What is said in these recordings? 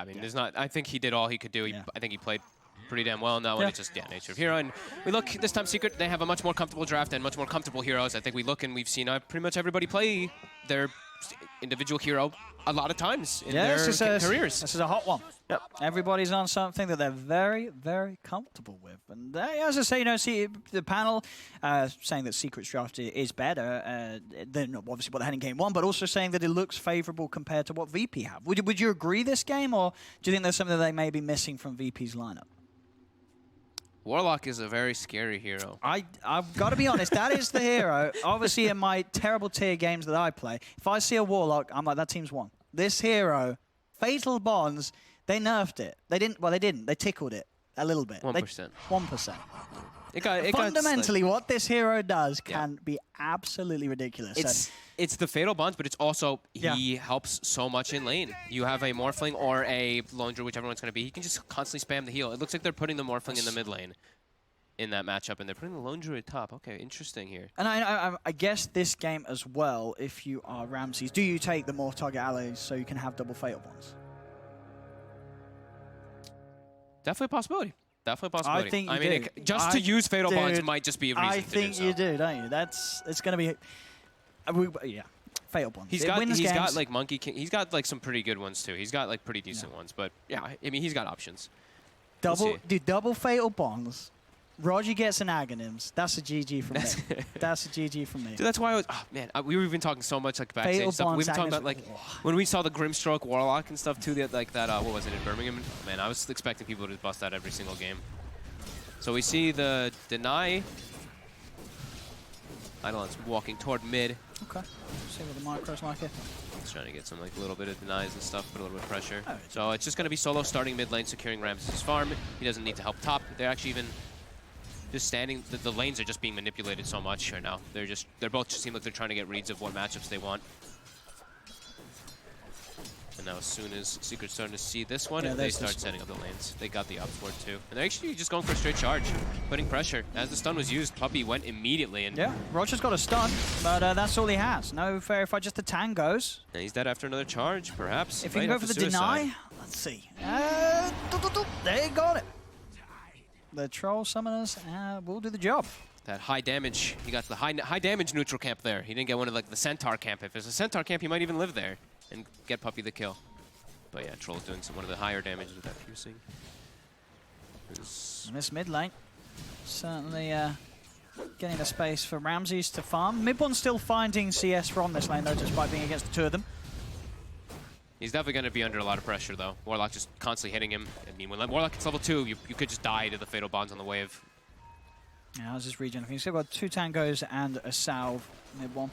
I mean, there's not. I think he did all he could do. I think he played pretty damn well in that one. It's just nature of hero. And we look this time, Secret. They have a much more comfortable draft and much more comfortable heroes. I think we look and we've seen pretty much everybody play their individual hero a lot of times in their careers. This is a hot one. Yep. Everybody's on something that they're very, very comfortable with. And as I say, you know, see the panel saying that Secret's draft is better than obviously what they had in game one, but also saying that it looks favorable compared to what VP have. Would you agree this game, or do you think there's something that they may be missing from VP's lineup? Warlock is a very scary hero. I've got to be honest, that is the hero. Obviously, in my terrible tier games that I play, if I see a Warlock, I'm like, that team's won. This hero, Fatal Bonds, they nerfed it. They didn't. Well, they didn't. They tickled it a little bit. 1%. 1%. It Fundamentally, what this hero does can be absolutely ridiculous. It's the Fatal Bonds, but it's also he helps so much in lane. You have a Morphling or a Lone Druid, whichever one's going to be. He can just constantly spam the heal. It looks like they're putting the Morphling in the mid lane in that matchup, and they're putting the Lone Druid top. Okay, interesting here. And I guess this game as well, if you are Ramses, do you take the more target allies so you can have double Fatal Bonds? Definitely a possibility. Definitely a possibility. I think you do. Just to use Fatal Bonds might just be a reason to do so. I think you do, don't you? It's going to be... Fatal Bonds. He's got like Monkey King. He's got like some pretty good ones too. He's got like pretty decent ones, but yeah, I mean he's got options. Double Fatal Bonds. Roger gets an Aghanims. That's a GG from me. That's a GG from me. Dude, that's why I was. Oh man, we were even talking so much like backstage stuff. We've been talking about like when we saw the Grimstroke Warlock and stuff too. Like that. What was it in Birmingham? Man, I was expecting people to bust that every single game. So we see the deny. Eidolon's walking toward mid. Okay. See what the micro's like here. He's trying to get some like little bit of denies and stuff, put a little bit of pressure. So it's just going to be solo starting mid lane, securing Ramses' farm. He doesn't need to help top. They're actually even just standing. The lanes are just being manipulated so much right now. They're both just seem like they're trying to get reads of what matchups they want. And now as soon as Secret's starting to see this one, they start setting up the lanes. They got the up for it too. And they're actually just going for a straight charge, putting pressure. As the stun was used, Puppey went immediately. And yeah, Roger's got a stun, but that's all he has. No fair if I just the tangos. And he's dead after another charge, perhaps. If you can go for the deny, let's see. They got it. The troll summoners will do the job. That high damage, he got the high damage neutral camp there. He didn't get one of like the Centaur camp. If there's a Centaur camp, he might even live there and get Puppey the kill. But yeah, Troll's doing one of the higher damages with that piercing. And this mid lane, certainly getting the space for Ramses to farm. Mid one's still finding CS from this lane though, despite being against the two of them. He's definitely going to be under a lot of pressure though. Warlock just constantly hitting him. I mean, when Warlock gets level 2, you could just die to the Fatal Bonds on the wave. Yeah, how's this regen? You've still got 2 tangos and a salve mid one.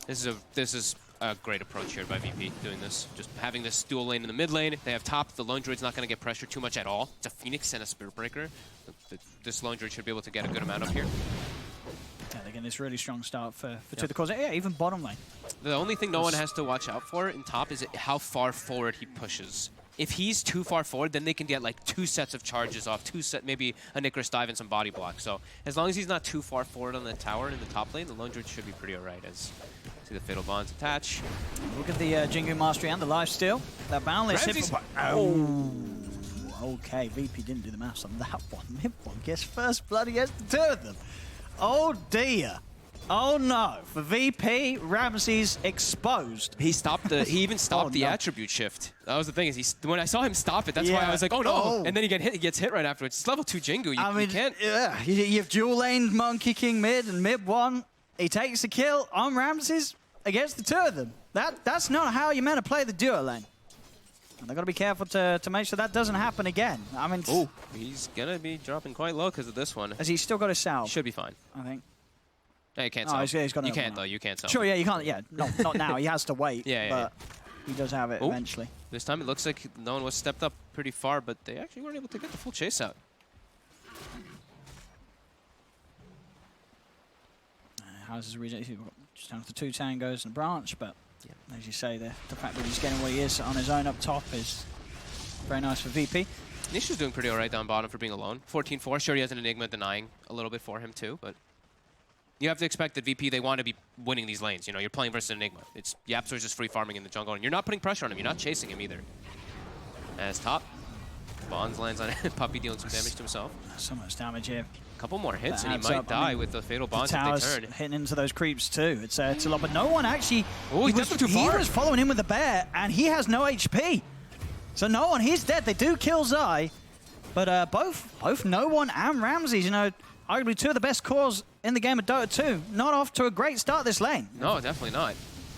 This is a great approach here by VP doing this. Just having this dual lane in the mid lane. They have top. The Lone Druid's not going to get pressure too much at all. It's a Phoenix and a Spirit Breaker. This Lone Druid should be able to get a good amount up here. Yeah, they're getting this really strong start for two of the cores. Yeah, even bottom lane. The only thing no one has to watch out for in top is how far forward he pushes. If he's too far forward, then they can get like 2 sets of charges off, maybe a Nicholas dive and some body block. So as long as he's not too far forward on the tower in the top lane, the Lone Druid should be pretty alright. As see the Fatal Bonds attach. Look at the Jingu Mastery and the lifesteal. That boundless hit. Oh, okay. VP didn't do the maths on that one. Mid one gets first blood against the two of them. Oh dear. Oh no, for VP, Ramses exposed. He even stopped the attribute shift. That was the thing, is when I saw him stop it, that's why I was like, oh no. And then he gets hit right afterwards. It's level 2 Jingu, you can't. Yeah, you've dual laned Monkey King mid and mid one. He takes the kill on Ramses against the two of them. That's not how you're meant to play the duo lane. And they've got to be careful to make sure that doesn't happen again. I mean, he's gonna be dropping quite low because of this one. Has he still got a salve? Should be fine. I think. No, you can't sell. He's got you can't, though. You can't sell. Sure, yeah, you can't. Yeah, not now. He has to wait. But he does have it eventually. This time it looks like no one was stepped up pretty far, but they actually weren't able to get the full chase out. How's his region? Just down to 2 tangos and a branch, but as you say, the fact that he's getting where he is on his own up top is very nice for VP. Nisha's doing pretty alright down bottom for being alone. 14-4. Sure, he has an Enigma denying a little bit for him too, but you have to expect that VP, they want to be winning these lanes. You know, you're playing versus Enigma. It's YapzOr's just free farming in the jungle, and you're not putting pressure on him. You're not chasing him either. As top, Bonds lands on it. Puppey dealing some damage to himself. So much damage here. Couple more hits and he Adds might up. die I mean, with the fatal The bonds if tower's they turn. hitting into those creeps too. It's a lot, but no one actually. Oh, he got them too far. He was following him with the bear, and he has no HP. So no one, he's dead. They do kill Zai, but both no one and Ramses, you know, arguably two of the best cores in the game of Dota 2, not off to a great start this lane. No, definitely not.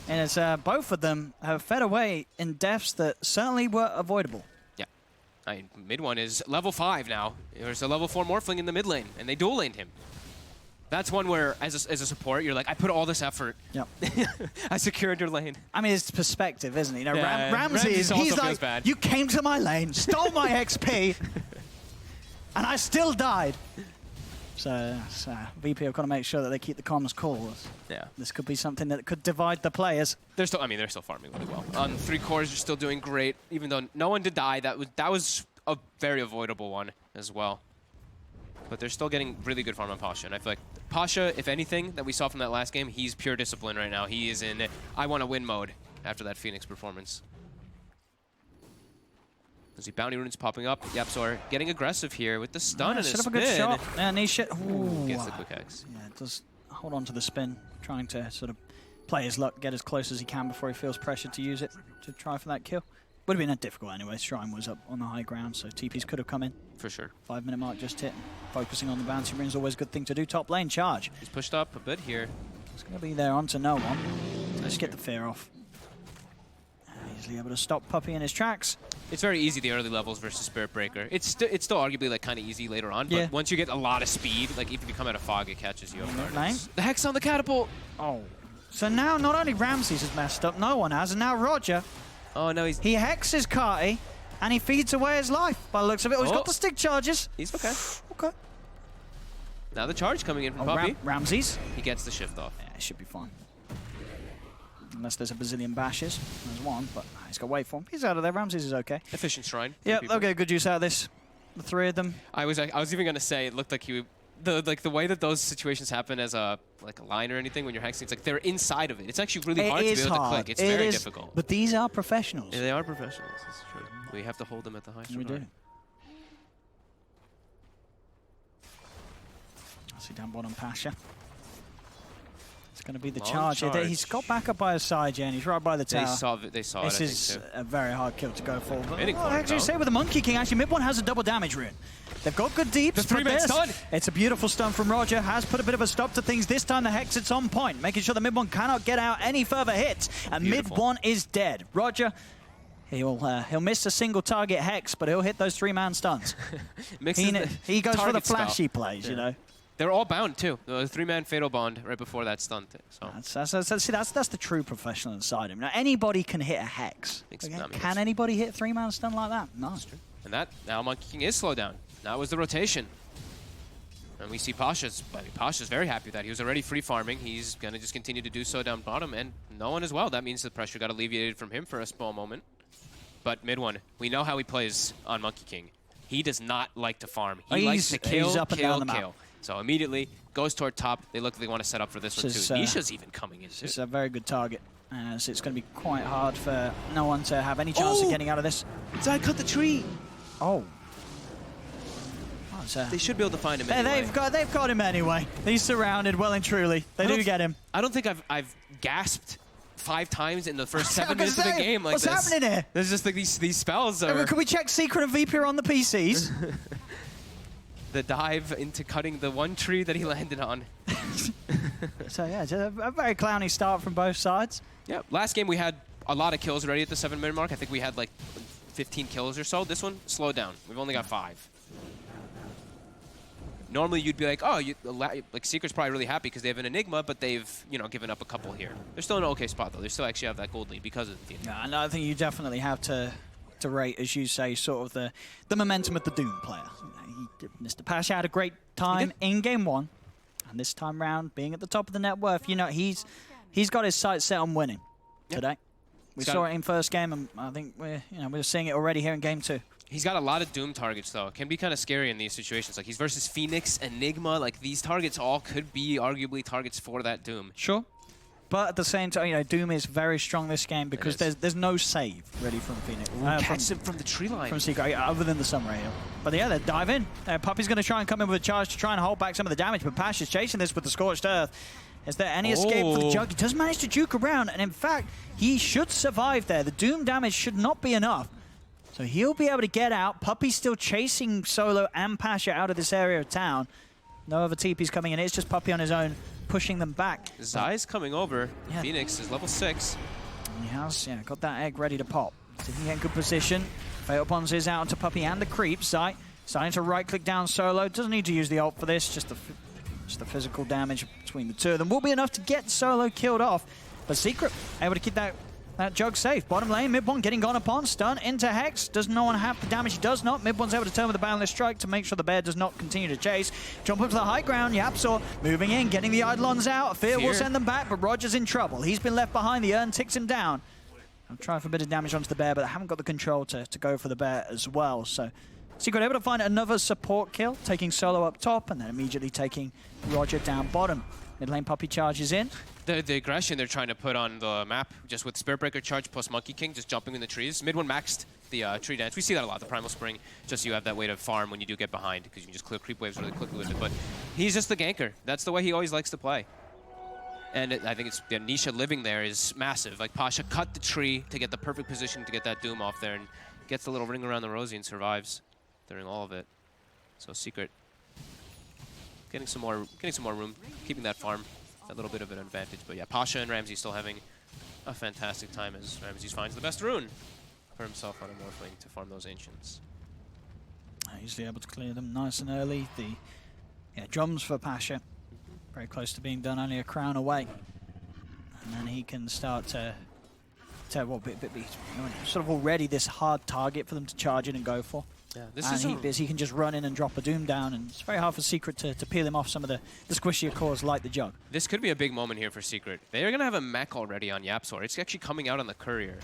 And it's both of them have fed away in deaths that certainly were avoidable. Yeah. I mean, mid one is level 5 now. There's a level 4 Morphling in the mid lane, and they dual laned him. That's one where, as a support, you're like, I put all this effort. Yep. I secured your lane. I mean, it's perspective, isn't it? You know, Yeah, Ramses, also he's feels like, bad. you came to my lane, stole my XP, and I still died. So VP have got to make sure that they keep the comms cool. Yeah. This could be something that could divide the players. They're still, I mean, they're still farming really well. 3 cores are still doing great, even though no one did die. That was a very avoidable one as well. But they're still getting really good farm on Pasha, and I feel like Pasha, if anything, that we saw from that last game, he's pure discipline right now. He is in I want to win mode after that Phoenix performance. There's the bounty runes popping up. YapzOr getting aggressive here with the stun and his Should have spin. a good shot. And he should. Ooh. Gets the quick X. Yeah, does hold on to the spin, trying to sort of play his luck, get as close as he can before he feels pressure to use it to try for that kill. Would have been difficult anyway. Shrine was up on the high ground, so TPs could have come in. For sure. 5-minute mark just hit. Focusing on the bounty rings, always a good thing to do. Top lane charge. He's pushed up a bit here. It's going to be there onto no one. Let's get the fear off. Easily able to stop Puppey in his tracks. It's very easy, the early levels versus Spirit Breaker. It's still arguably like kind of easy later on, but Yeah. once you get a lot of speed, like if you come out of fog, it catches you off guard. Lane. The Hex on the catapult! Oh. So now not only Ramses has messed up, no one has, and now Roger, Oh no, he hexes Carty, and he feeds away his life by the looks of it. Oh, he's Oh. got the stick charges. he's okay. Okay. Now the charge coming in from Oh, Puppey. Ramses. He gets the shift off. Yeah, it should be fine. Unless there's a bazillion bashes. There's one, but he's got to wait for him. He's out of there. Ramses is okay. Efficient Shrine. Yeah, People. they'll get good use out of this. The three of them. I was even gonna say it looked like he would, the way that those situations happen as a line or anything when you're hexing, it's like they're inside of it. It's actually really hard to be able to click. It's very difficult. But these are professionals. Yeah, they are professionals. That's true. We have to hold them at the highest We do. regard. I see down bottom Pasha. It's going to be the Long charge. charge. He's got back up by his side, Jen. He's right by the tower. They saw This it, I is think, too. a very hard kill to go for. But Committing well, for it, actually, though. say with the Monkey King, actually, mid one has a double damage rune. They've got good deeps. The three-man stun. It's a beautiful stun from Roger. Has put a bit of a stop to things. This time the Hex, it's on point, making sure the mid one cannot get out any further hits. And Beautiful. mid one is dead. Roger, he'll miss a single target Hex, but he'll hit those 3-man stuns. He goes for the flashy plays, you know. They're all bound too. The 3-man fatal bond right before that stun thing. So That's the true professional inside him. Now anybody can hit a Hex. Okay? Can anybody hit 3-man stun like that? No. that's true. And that now Monkey King is slowed down. That was the rotation. And we see Pasha's very happy with that. He was already free farming. He's gonna just continue to do so down bottom, and no one as well. That means the pressure got alleviated from him for a small moment. But mid one, we know how he plays on Monkey King. He does not like to farm. He likes to kill, up and down the map. kill. So immediately goes toward top. They look like they want to set up for this one too. Nisha's even coming in too. It's a very good target. So it's going to be quite hard for no one to have any chance of getting out of this. Zai cut the tree. Oh. They should be able to find him anyway. They've got him anyway. He's surrounded well and truly. They do get him. I don't think I've gasped 5 times in the first 7 minutes of the game like what's this. What's happening here? There's just like these spells. Can we check Secret and VP are on the PCs? The dive into cutting the one tree that he landed on. So yeah, it's a very clowny start from both sides. Yeah, last game we had a lot of kills already at the 7-minute mark. I think we had like 15 kills or so. This one, slowed down. We've only got 5. Normally you'd be like, oh, like Secret's probably really happy because they have an Enigma, but they've given up a couple here. They're still in an okay spot though. They still actually have that gold lead because of the Enigma. Yeah, and I think you definitely have to rate, as you say, sort of the momentum of the Doom player. Mr. Pasha had a great time in game 1, and this time round, being at the top of the net worth, he's got his sights set on winning today. We saw it in first game, and I think we're seeing it already here in game 2. He's got a lot of Doom targets, though. It can be kind of scary in these situations. Like, he's versus Phoenix, Enigma. Like, these targets all could be arguably targets for that Doom. Sure. but at the same time, you know, Doom is very strong this game because there's no save really from Phoenix. Catch them from the tree line. From Secret, other than the Sunray Hill. But yeah, they dive in. Puppey's going to try and come in with a charge to try and hold back some of the damage, but Pash is chasing this with the Scorched Earth. Is there any escape for the Jug? He does manage to juke around, and in fact, he should survive there. The Doom damage should not be enough. So he'll be able to get out. Puppey's still chasing Solo and Pasha out of this area of town. No other TP's coming in. It's just Puppey on his own, pushing them back. Zai's coming over. Yeah. Phoenix is level 6. He has got that egg ready to pop. So he in good position. Fatal Bonds is out to Puppey and the creep. Zai starting to right-click down Solo. Doesn't need to use the ult for this. Just the physical damage between the two of them will be enough to get Solo killed off. But Secret able to keep that Jug safe. Bottom lane, mid one getting gone upon. Stun into Hex. Does no one have the damage? He does not. Mid one's able to turn with the Boundless Strike to make sure the bear does not continue to chase. Jump up to the high ground. Yapsor moving in, getting the Eidolons out. Fear will send them back, but Roger's in trouble. He's been left behind. The urn ticks him down. I'm trying for a bit of damage onto the bear, but I haven't got the control to go for the bear as well. So Secret able to find another support kill, taking Solo up top and then immediately taking Roger down bottom. Mid lane Puppey charges in. The aggression they're trying to put on the map, just with Spirit Breaker charge plus Monkey King, just jumping in the trees. Mid one maxed the tree dance. We see that a lot, the Primal Spring, just so you have that way to farm when you do get behind, because you can just clear creep waves really quickly with it. But he's just the ganker. That's the way he always likes to play. And I think it's the Nisha living there is massive. Like Pasha cut the tree to get the perfect position to get that Doom off there and gets the little ring around the Rosie and survives during all of it. So Secret getting some more room, keeping that farm. A little bit of an advantage, but yeah, Pasha and Ramsey still having a fantastic time as Ramsey finds the best rune for himself on a Morphling to farm those Ancients. Easily able to clear them nice and early. The drums for Pasha, very close to being done, only a crown away, and then he can start to be sort of already this hard target for them to charge in and go for. Yeah, he can just run in and drop a Doom down, and it's very hard for Secret to peel him off some of the squishier cores like the Jug. This could be a big moment here for Secret. They are going to have a mech already on Yapsor. It's actually coming out on the Courier.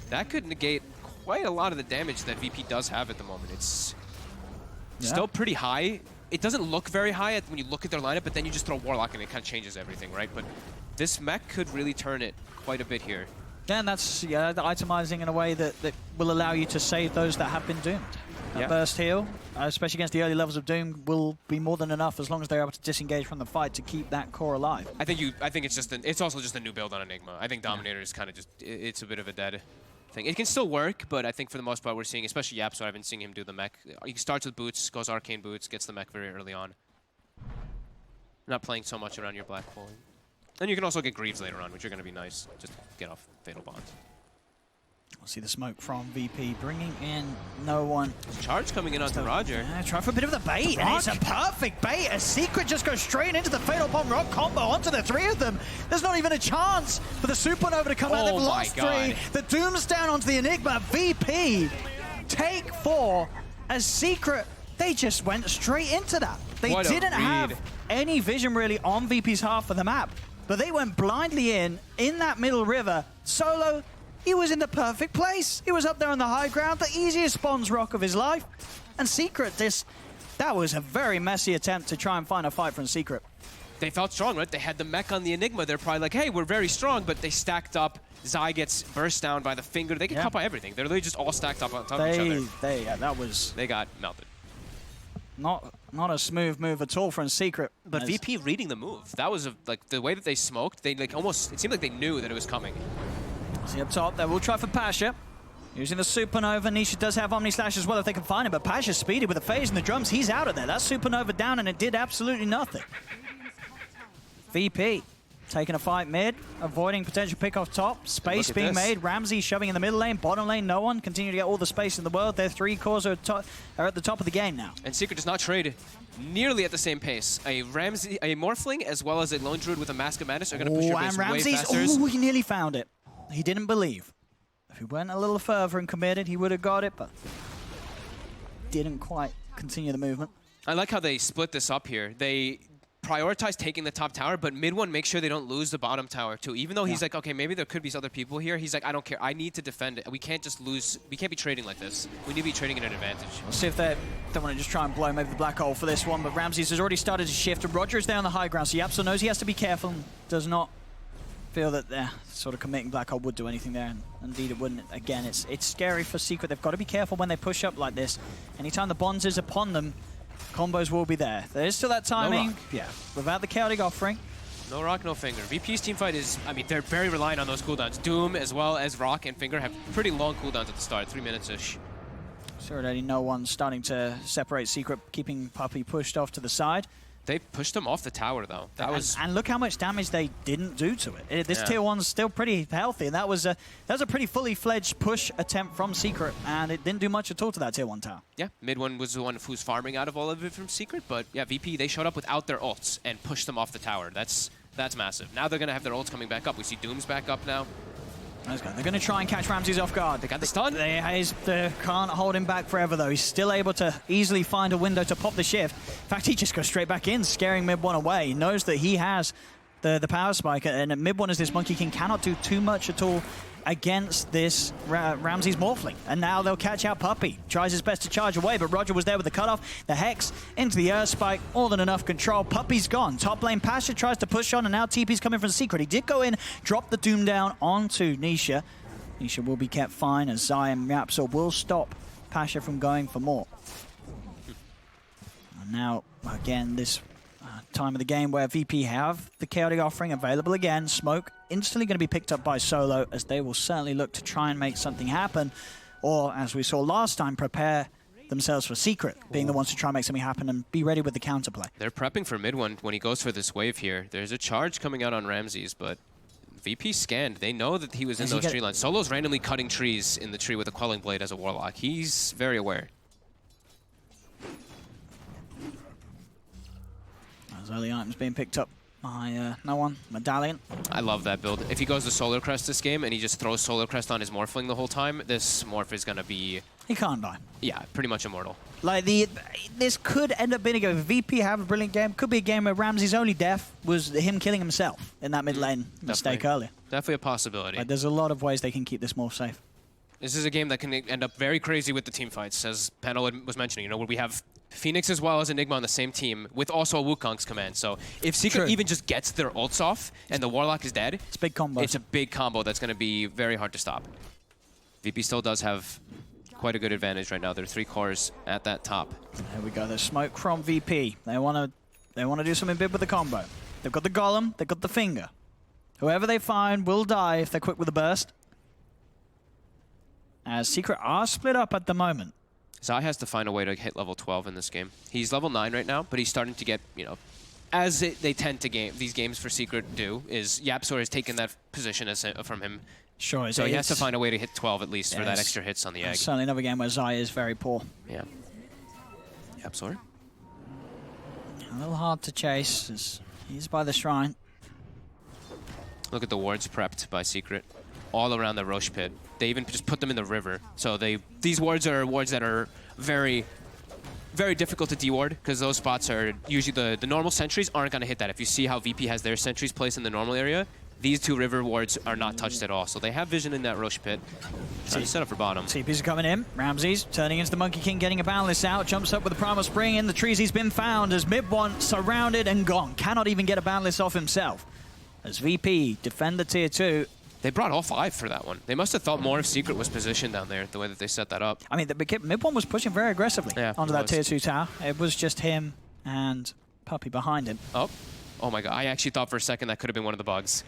That could negate quite a lot of the damage that VP does have at the moment. It's still pretty high. It doesn't look very high when you look at their lineup, but then you just throw Warlock and it kind of changes everything, right? But this mech could really turn it quite a bit here. Yeah, and that's the itemizing in a way that will allow you to save those that have been doomed. A burst heal, especially against the early levels of Doom, will be more than enough as long as they're able to disengage from the fight to keep that core alive. I think it's also just a new build on Enigma. I think Dominator is kind of just, it's a bit of a dead thing. It can still work, but I think for the most part we're seeing, especially Yapsor, I've been seeing him do the mech. He starts with boots, goes Arcane Boots, gets the mech very early on. Not playing so much around your Black Hole. And you can also get Greaves later on, which are going to be nice, just to get off Fatal Bonds. We'll see the smoke from VP, bringing in no one. Charge coming in onto Roger. Yeah, try for a bit of the bait, and it's a perfect bait. A Secret just goes straight into the Fatal Bomb Rock combo onto the three of them. There's not even a chance for the Supernova to come out. They've lost three. The Doom's down onto the Enigma. VP take 4 as Secret. They just went straight into that. They didn't have any vision really on VP's half of the map, but they went blindly in that middle river. Solo, he was in the perfect place. He was up there on the high ground, the easiest spawns rock of his life. And Secret, that was a very messy attempt to try and find a fight from Secret. They felt strong, right? They had the mech on the Enigma. They're probably like, hey, we're very strong, but they stacked up. Zai gets burst down by the finger. They can copy everything. They're literally just all stacked up on top of each other. They got melted. Not a smooth move at all from Secret. But VP reading the move. That was like the way that they smoked. They like almost, it seemed like they knew that it was coming. See up top, they will try for Pasha. Using the Supernova. Nisha does have Omni Slash as well if they can find him, but Pasha's speedy with the phase and the drums. He's out of there. That Supernova down, and it did absolutely nothing. VP taking a fight mid, avoiding potential pick off top. Space being made. Ramsey shoving in the middle lane. Bottom lane, no one. Continue to get all the space in the world. Their 3 cores are at the top of the game now. And Secret does not trade nearly at the same pace. A Morphling as well as a Lone Druid with a Mask of Madness are going to push your base way faster. Oh, he nearly found it. He didn't believe. If he went a little further and committed, he would have got it, but didn't quite continue the movement. I like how they split this up here. They prioritize taking the top tower, but mid one make sure they don't lose the bottom tower too. Even though he's like, okay, maybe there could be other people here. He's like, I don't care. I need to defend it. We can't just lose. We can't be trading like this. We need to be trading at an advantage. We'll see if they want to just try and blow maybe the black hole for this one, but Ramses has already started to shift, and Roger is there on the high ground, so Yapsor knows he has to be careful and does not feel that they're sort of committing Black Hole would do anything there, and indeed it wouldn't. Again, it's scary for Secret. They've got to be careful when they push up like this. Anytime the Bonds is upon them, combos will be there. There is still that timing. No yeah, without the chaotic offering. No rock, no finger. VP's teamfight is, I mean, they're very reliant on those cooldowns. Doom as well as rock and finger have pretty long cooldowns at the start, 3 minutes-ish. So already no one's starting to separate Secret, keeping Puppey pushed off to the side. They pushed them off the tower, though. That was... And look how much damage they didn't do to it. This tier 1's still pretty healthy, and that was a pretty fully fledged push attempt from Secret, and it didn't do much at all to that tier 1 tower. Yeah, mid one was the one who's farming out of all of it from Secret, but yeah, VP, they showed up without their ults and pushed them off the tower. That's massive. Now they're going to have their ults coming back up. We see Doom's back up now. They're going to try and catch Ramses off guard. They got the stun. They can't hold him back forever, though. He's still able to easily find a window to pop the shift. In fact, he just goes straight back in, scaring mid one away. He knows that he has the power spike, and at mid one as this Monkey King cannot do too much at all against this Ramses Morphling. And now they'll catch out Puppey. Tries his best to charge away, but Roger was there with the cutoff. The Hex into the Earth Spike, more than enough control. Puppey's gone. Top lane Pasha tries to push on, and now TP's coming from Secret. He did go in, drop the Doom down onto Nisha. Nisha will be kept fine as Zion Rapsor will stop Pasha from going for more. And now, again, this time of the game where VP have the chaotic offering available again. Smoke instantly going to be picked up by Solo, as they will certainly look to try and make something happen. Or, as we saw last time, prepare themselves for Secret, being the ones to try and make something happen and be ready with the counterplay. They're prepping for mid one when he goes for this wave here. There's a charge coming out on Ramses, but VP scanned. They know that he was in those tree lines. Solo's randomly cutting trees in the tree with a Quelling Blade as a Warlock. He's very aware. As early items being picked up by no one. Medallion. I love that build. If he goes to Solar Crest this game and he just throws Solar Crest on his Morphling the whole time, this Morph is going to be... He can't die. Yeah, pretty much immortal. Like, this could end up being a game. If VP have a brilliant game, could be a game where Ramsey's only death was him killing himself in that mid lane mistake earlier. Definitely a possibility. Like, there's a lot of ways they can keep this more safe. This is a game that can end up very crazy with the team fights, as Panel was mentioning. You know, where we have Phoenix as well as Enigma on the same team with also a Wukong's command. So if Secret even just gets their ults off and the Warlock is dead, it's a big combo. It's a big combo that's going to be very hard to stop. VP still does have quite a good advantage right now. There are 3 cores at that top. There we go. There's smoke from VP. They want to do something big with the combo. They've got the Golem. They've got the Finger. Whoever they find will die if they're quick with the burst. As Secret are split up at the moment. Zai has to find a way to hit level 12 in this game. He's level 9 right now, but he's starting to get, you know, as they tend to game these games for Secret do, is Yapsor has taken that position from him. Sure. So he has to find a way to hit 12 at least for that extra hits on the egg. Certainly another game where Zai is very poor. Yeah. Yapsor. A little hard to chase as he's by the shrine. Look at the wards prepped by Secret all around the Roche pit. They even just put them in the river. So these wards are wards that are very, very difficult to deward because those spots are usually the normal sentries aren't going to hit that. If you see how VP has their sentries placed in the normal area, these 2 river wards are not touched at all. So they have vision in that Roche pit. Trying to set up for bottom. TPs are coming in. Ramses turning into the Monkey King, getting a Boundless out. Jumps up with a Primal Spring in the trees. He's been found as mid one surrounded and gone. Cannot even get a Boundless off himself. As VP defend the tier 2. They brought all 5 for that one. They must have thought more if Secret was positioned down there, the way that they set that up. I mean, the mid one was pushing very aggressively onto that tier 2 tower. It was just him and Puppey behind him. Oh my god. I actually thought for a second that could have been one of the bugs.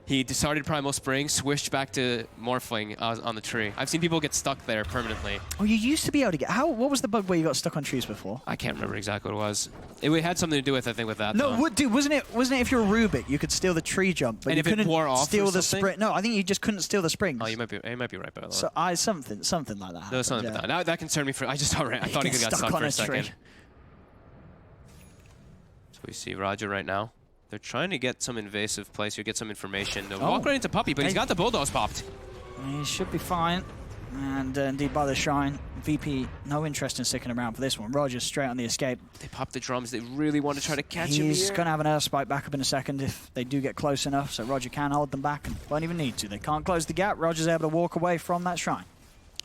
He started Primal Spring, switched back to Morphling on the tree. I've seen people get stuck there permanently. Oh, you used to be able to get... What was the bug where you got stuck on trees before? I can't remember exactly what it was. It had something to do with, I think, with that. No, dude, wasn't it if you're a Rubik, you could steal the tree jump, but and you if couldn't it wore off steal the spring? No, I think you just couldn't steal the springs. Oh, you might be right about that. So something like that. There was something like that. That concerned me for... I thought he got stuck for a second. So we see Roger right now. They're trying to get some invasive place here, get some information. They'll walk right into Puppey, but he's got the Bulldoze popped. He should be fine. And indeed, by the shrine, VP, no interest in sticking around for this one. Roger's straight on the escape. They popped the drums. They really want to try to catch him here. He's going to have an Earth Spike back up in a second if they do get close enough, so Roger can hold them back and won't even need to. They can't close the gap. Roger's able to walk away from that shrine.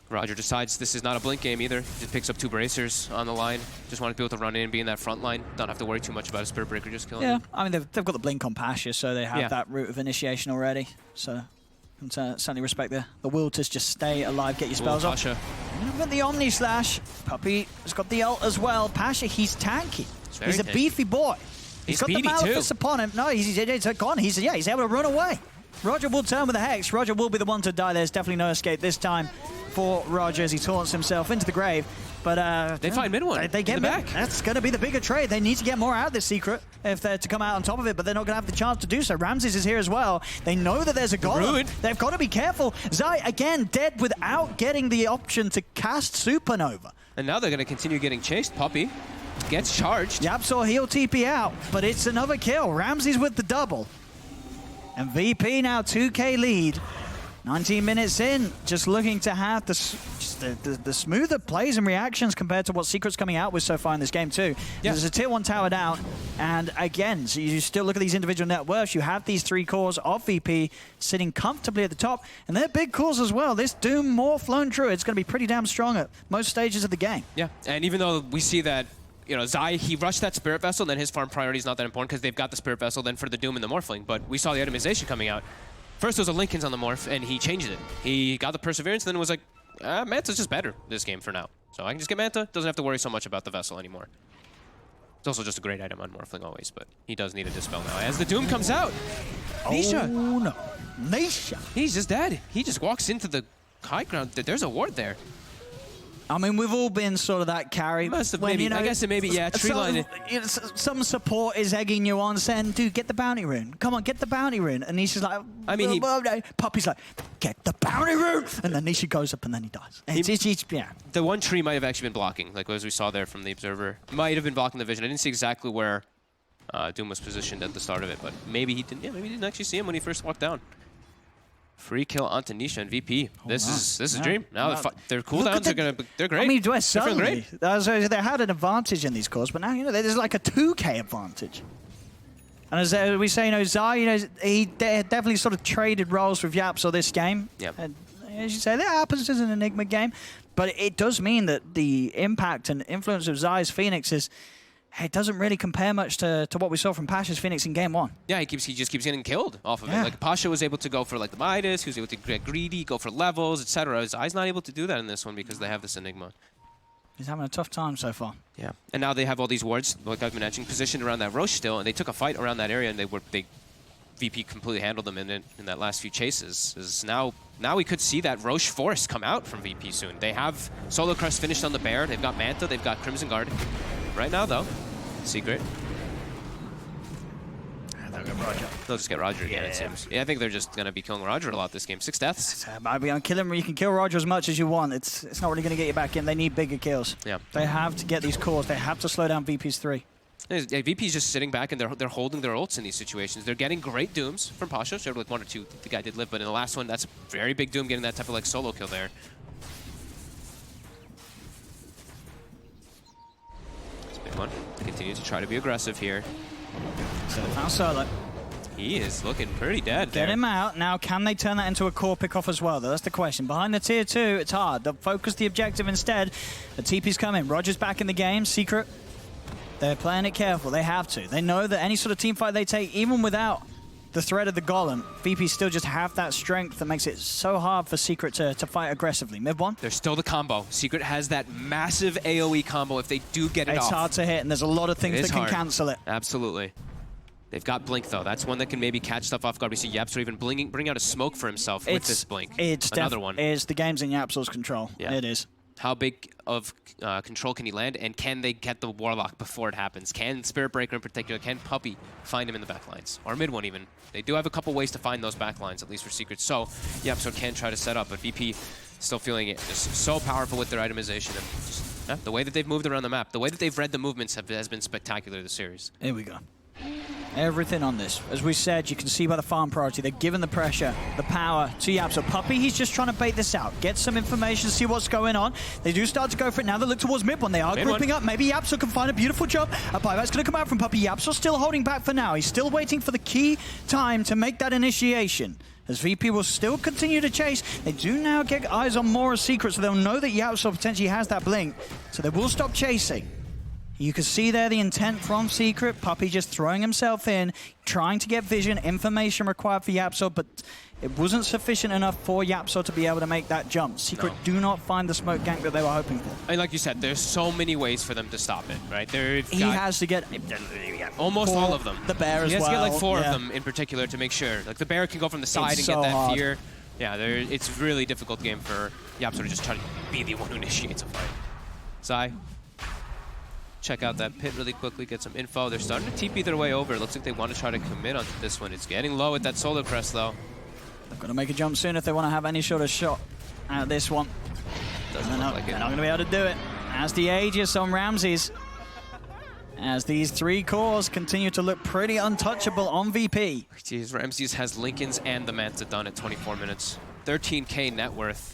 Roger decides this is not a blink game either. Just picks up 2 bracers on the line. Just want to be able to run in and be in that front line. Don't have to worry too much about a Spirit Breaker just killing him. I mean, they've got the blink on Pasha, so they have that route of initiation already. So can certainly respect the will to just stay alive, get your spells off. Pasha. Got the Omni Slash. Puppey has got the ult as well. Pasha, he's tanky. He's a beefy boy. He's got the Malefice upon him. No, he's gone. He's able to run away. Roger will turn with the Hex. Roger will be the one to die. There's definitely no escape this time for Roger as he taunts himself into the grave. But they find mid one. They get back. That's going to be the bigger trade. They need to get more out of this secret if they're to come out on top of it, but they're not going to have the chance to do so. Ramses is here as well. They know that there's a golem. They've got to be careful. Zai, again, dead without getting the option to cast Supernova. And now they're going to continue getting chased. Puppey gets charged. Yapzor, he'll TP out, but it's another kill. Ramses with the double. And VP now 2K lead. 19 minutes in, just looking to have the smoother plays and reactions compared to what Secret's coming out with so far in this game too. Yeah. There's a tier 1 tower down, and again, so you still look at these individual net worths. You have these 3 cores of VP sitting comfortably at the top, and they're big cores as well. This Doom more flown through. It's going to be pretty damn strong at most stages of the game. Yeah, and even though we see that, you know, Zai, he rushed that Spirit Vessel, and then his farm priority is not that important because they've got the Spirit Vessel then for the Doom and the Morphling, but we saw the itemization coming out. First, there was a Linken's on the Morph, and he changed it. He got the Perseverance, and then was like, Manta's just better this game for now. So I can just get Manta, doesn't have to worry so much about the Vessel anymore. It's also just a great item on Morphling always, but he does need a Dispel now. As the Doom comes out, Nisha. Oh no, Nisha. He's just dead. He just walks into the high ground. There's a ward there. I mean, we've all been sort of that carry. Must have maybe, you know, I guess it maybe, yeah, tree line. Some support is egging you on, saying, dude, get the bounty rune. Come on, get the bounty rune. And Nisha's like, I mean, Puppey's like, get the bounty rune. And then Nisha goes up and then he dies. Yeah. The one tree might have actually been blocking, like as we saw there from the Observer. Might have been blocking the vision. I didn't see exactly where Doom was positioned at the start of it, but maybe he didn't. Yeah, maybe he didn't actually see him when he first walked down. Free kill onto Nisha and VP. This is a dream. Now their cooldowns are they're great. I mean, suddenly they had an advantage in these cores, but now you know there's like a 2K advantage. And as we say, you know, Zai, you know, he definitely sort of traded roles with Yapzor this game. Yeah. And as you say, that happens as an Enigma game, but it does mean that the impact and influence of Zai's Phoenix is. It doesn't really compare much to what we saw from Pasha's Phoenix in game 1. Yeah, he just keeps getting killed off of it. Like Pasha was able to go for like the Midas, he was able to get greedy, go for levels, etc. Zai's not able to do that in this one because they have this Enigma. He's having a tough time so far. Yeah, and now they have all these wards, like I've been mentioning, positioned around that Roche still, and they took a fight around that area, and VP completely handled them in that last few chases. Now we could see that Roche Force come out from VP soon. They have Solar Crest finished on the Bear, they've got Manta, they've got Crimson Guard. Right now, though, Secret. They'll just get Roger again, it seems. Yeah, I think they're just going to be killing Roger a lot this game. 6 deaths. Might be on kill him. You can kill Roger as much as you want. It's not really going to get you back in. They need bigger kills. Yeah. They have to get these cores. They have to slow down VP's 3. Yeah, VP's just sitting back and they're holding their ults in these situations. They're getting great Dooms from Pasha. Showed like 1 or 2 the guy did live, but in the last one, that's a very big Doom getting that type of like solo kill there. One. Continue to try to be aggressive here. So now Solo. He is looking pretty dead there. Get him out. Now, can they turn that into a core pick-off as well, though? That's the question. Behind the tier 2, it's hard. They'll focus the objective instead. The TP's coming. Roger's back in the game. Secret. They're playing it careful. They have to. They know that any sort of team fight they take, even without the threat of the Golem, VP still just have that strength that makes it so hard for Secret to fight aggressively. Mid 1. There's still the combo. Secret has that massive AoE combo if they do get it off. It's hard to hit, and there's a lot of things that can cancel it. Absolutely. They've got Blink, though. That's one that can maybe catch stuff off guard. We see Yapzor even bring out a smoke for himself with this Blink. It's another one. The game's in Yapzor's control. Yeah. It is. How big of control can he land, and can they get the Warlock before it happens? Can Spirit Breaker in particular, can Puppey find him in the backlines? Or mid 1 even. They do have a couple ways to find those backlines, at least for Secret. So, Yapzor can try to set up, but VP still feeling it. Just so powerful with their itemization. And just, the way that they've moved around the map, the way that they've read the movements has been spectacular this series. Here we go. Everything on this. As we said, you can see by the farm priority, they're giving the pressure, the power to Yap. So Puppey, he's just trying to bait this out, get some information, see what's going on. They do start to go for it now. They look towards mid one. They are grouping up. Maybe Yapso can find a beautiful job. A buyback's going to come out from Puppey. Yapso still holding back for now. He's still waiting for the key time to make that initiation. As VP will still continue to chase, they do now get eyes on more secrets, so they'll know that Yapso potentially has that blink. So they will stop chasing. You can see there the intent from Secret. Puppey just throwing himself in, trying to get vision, information required for Yapso, but it wasn't sufficient enough for Yapso to be able to make that jump. Secret do not find the smoke gank that they were hoping for. And like you said, there's so many ways for them to stop it, right? He has to get almost all of them. The bear as well. He has to get like 4 of them in particular to make sure. Like the bear can go from the side and get that fear. Yeah, it's a really difficult game for Yapso to just try to be the one who initiates a fight. Zai. Check out that pit really quickly, get some info. They're starting to TP their way over. It looks like they want to try to commit onto this one. It's getting low at that solar crest, though. They've got to make a jump soon if they want to have any sort of shot at this one. Doesn't look like it. They're not going to be able to do it. As the Aegis on Ramses. As these 3 cores continue to look pretty untouchable on VP. Jeez, Ramses has Lincoln's and the Manta done at 24 minutes. 13K net worth.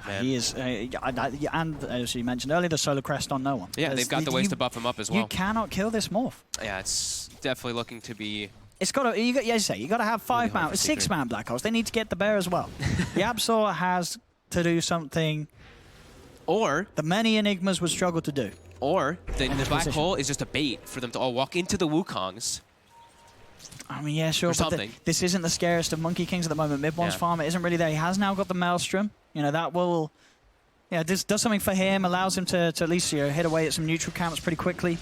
Man. He is, and as you mentioned earlier, the solar crest on no one. Yeah, they've got the ways to buff him up as well. You cannot kill this morph. Yeah, it's definitely looking to be. It's got to. You got to have 5-man, 6-man black holes. They need to get the bear as well. Yapso has to do something, or the many enigmas would struggle to do. Or the black hole is just a bait for them to all walk into the Wukongs. I mean, yeah, sure, but this isn't the scariest of Monkey Kings at the moment. Mid-one's farm isn't really there. He has now got the Maelstrom. You know, that will, this does something for him, allows him to at least hit away at some neutral camps pretty quickly.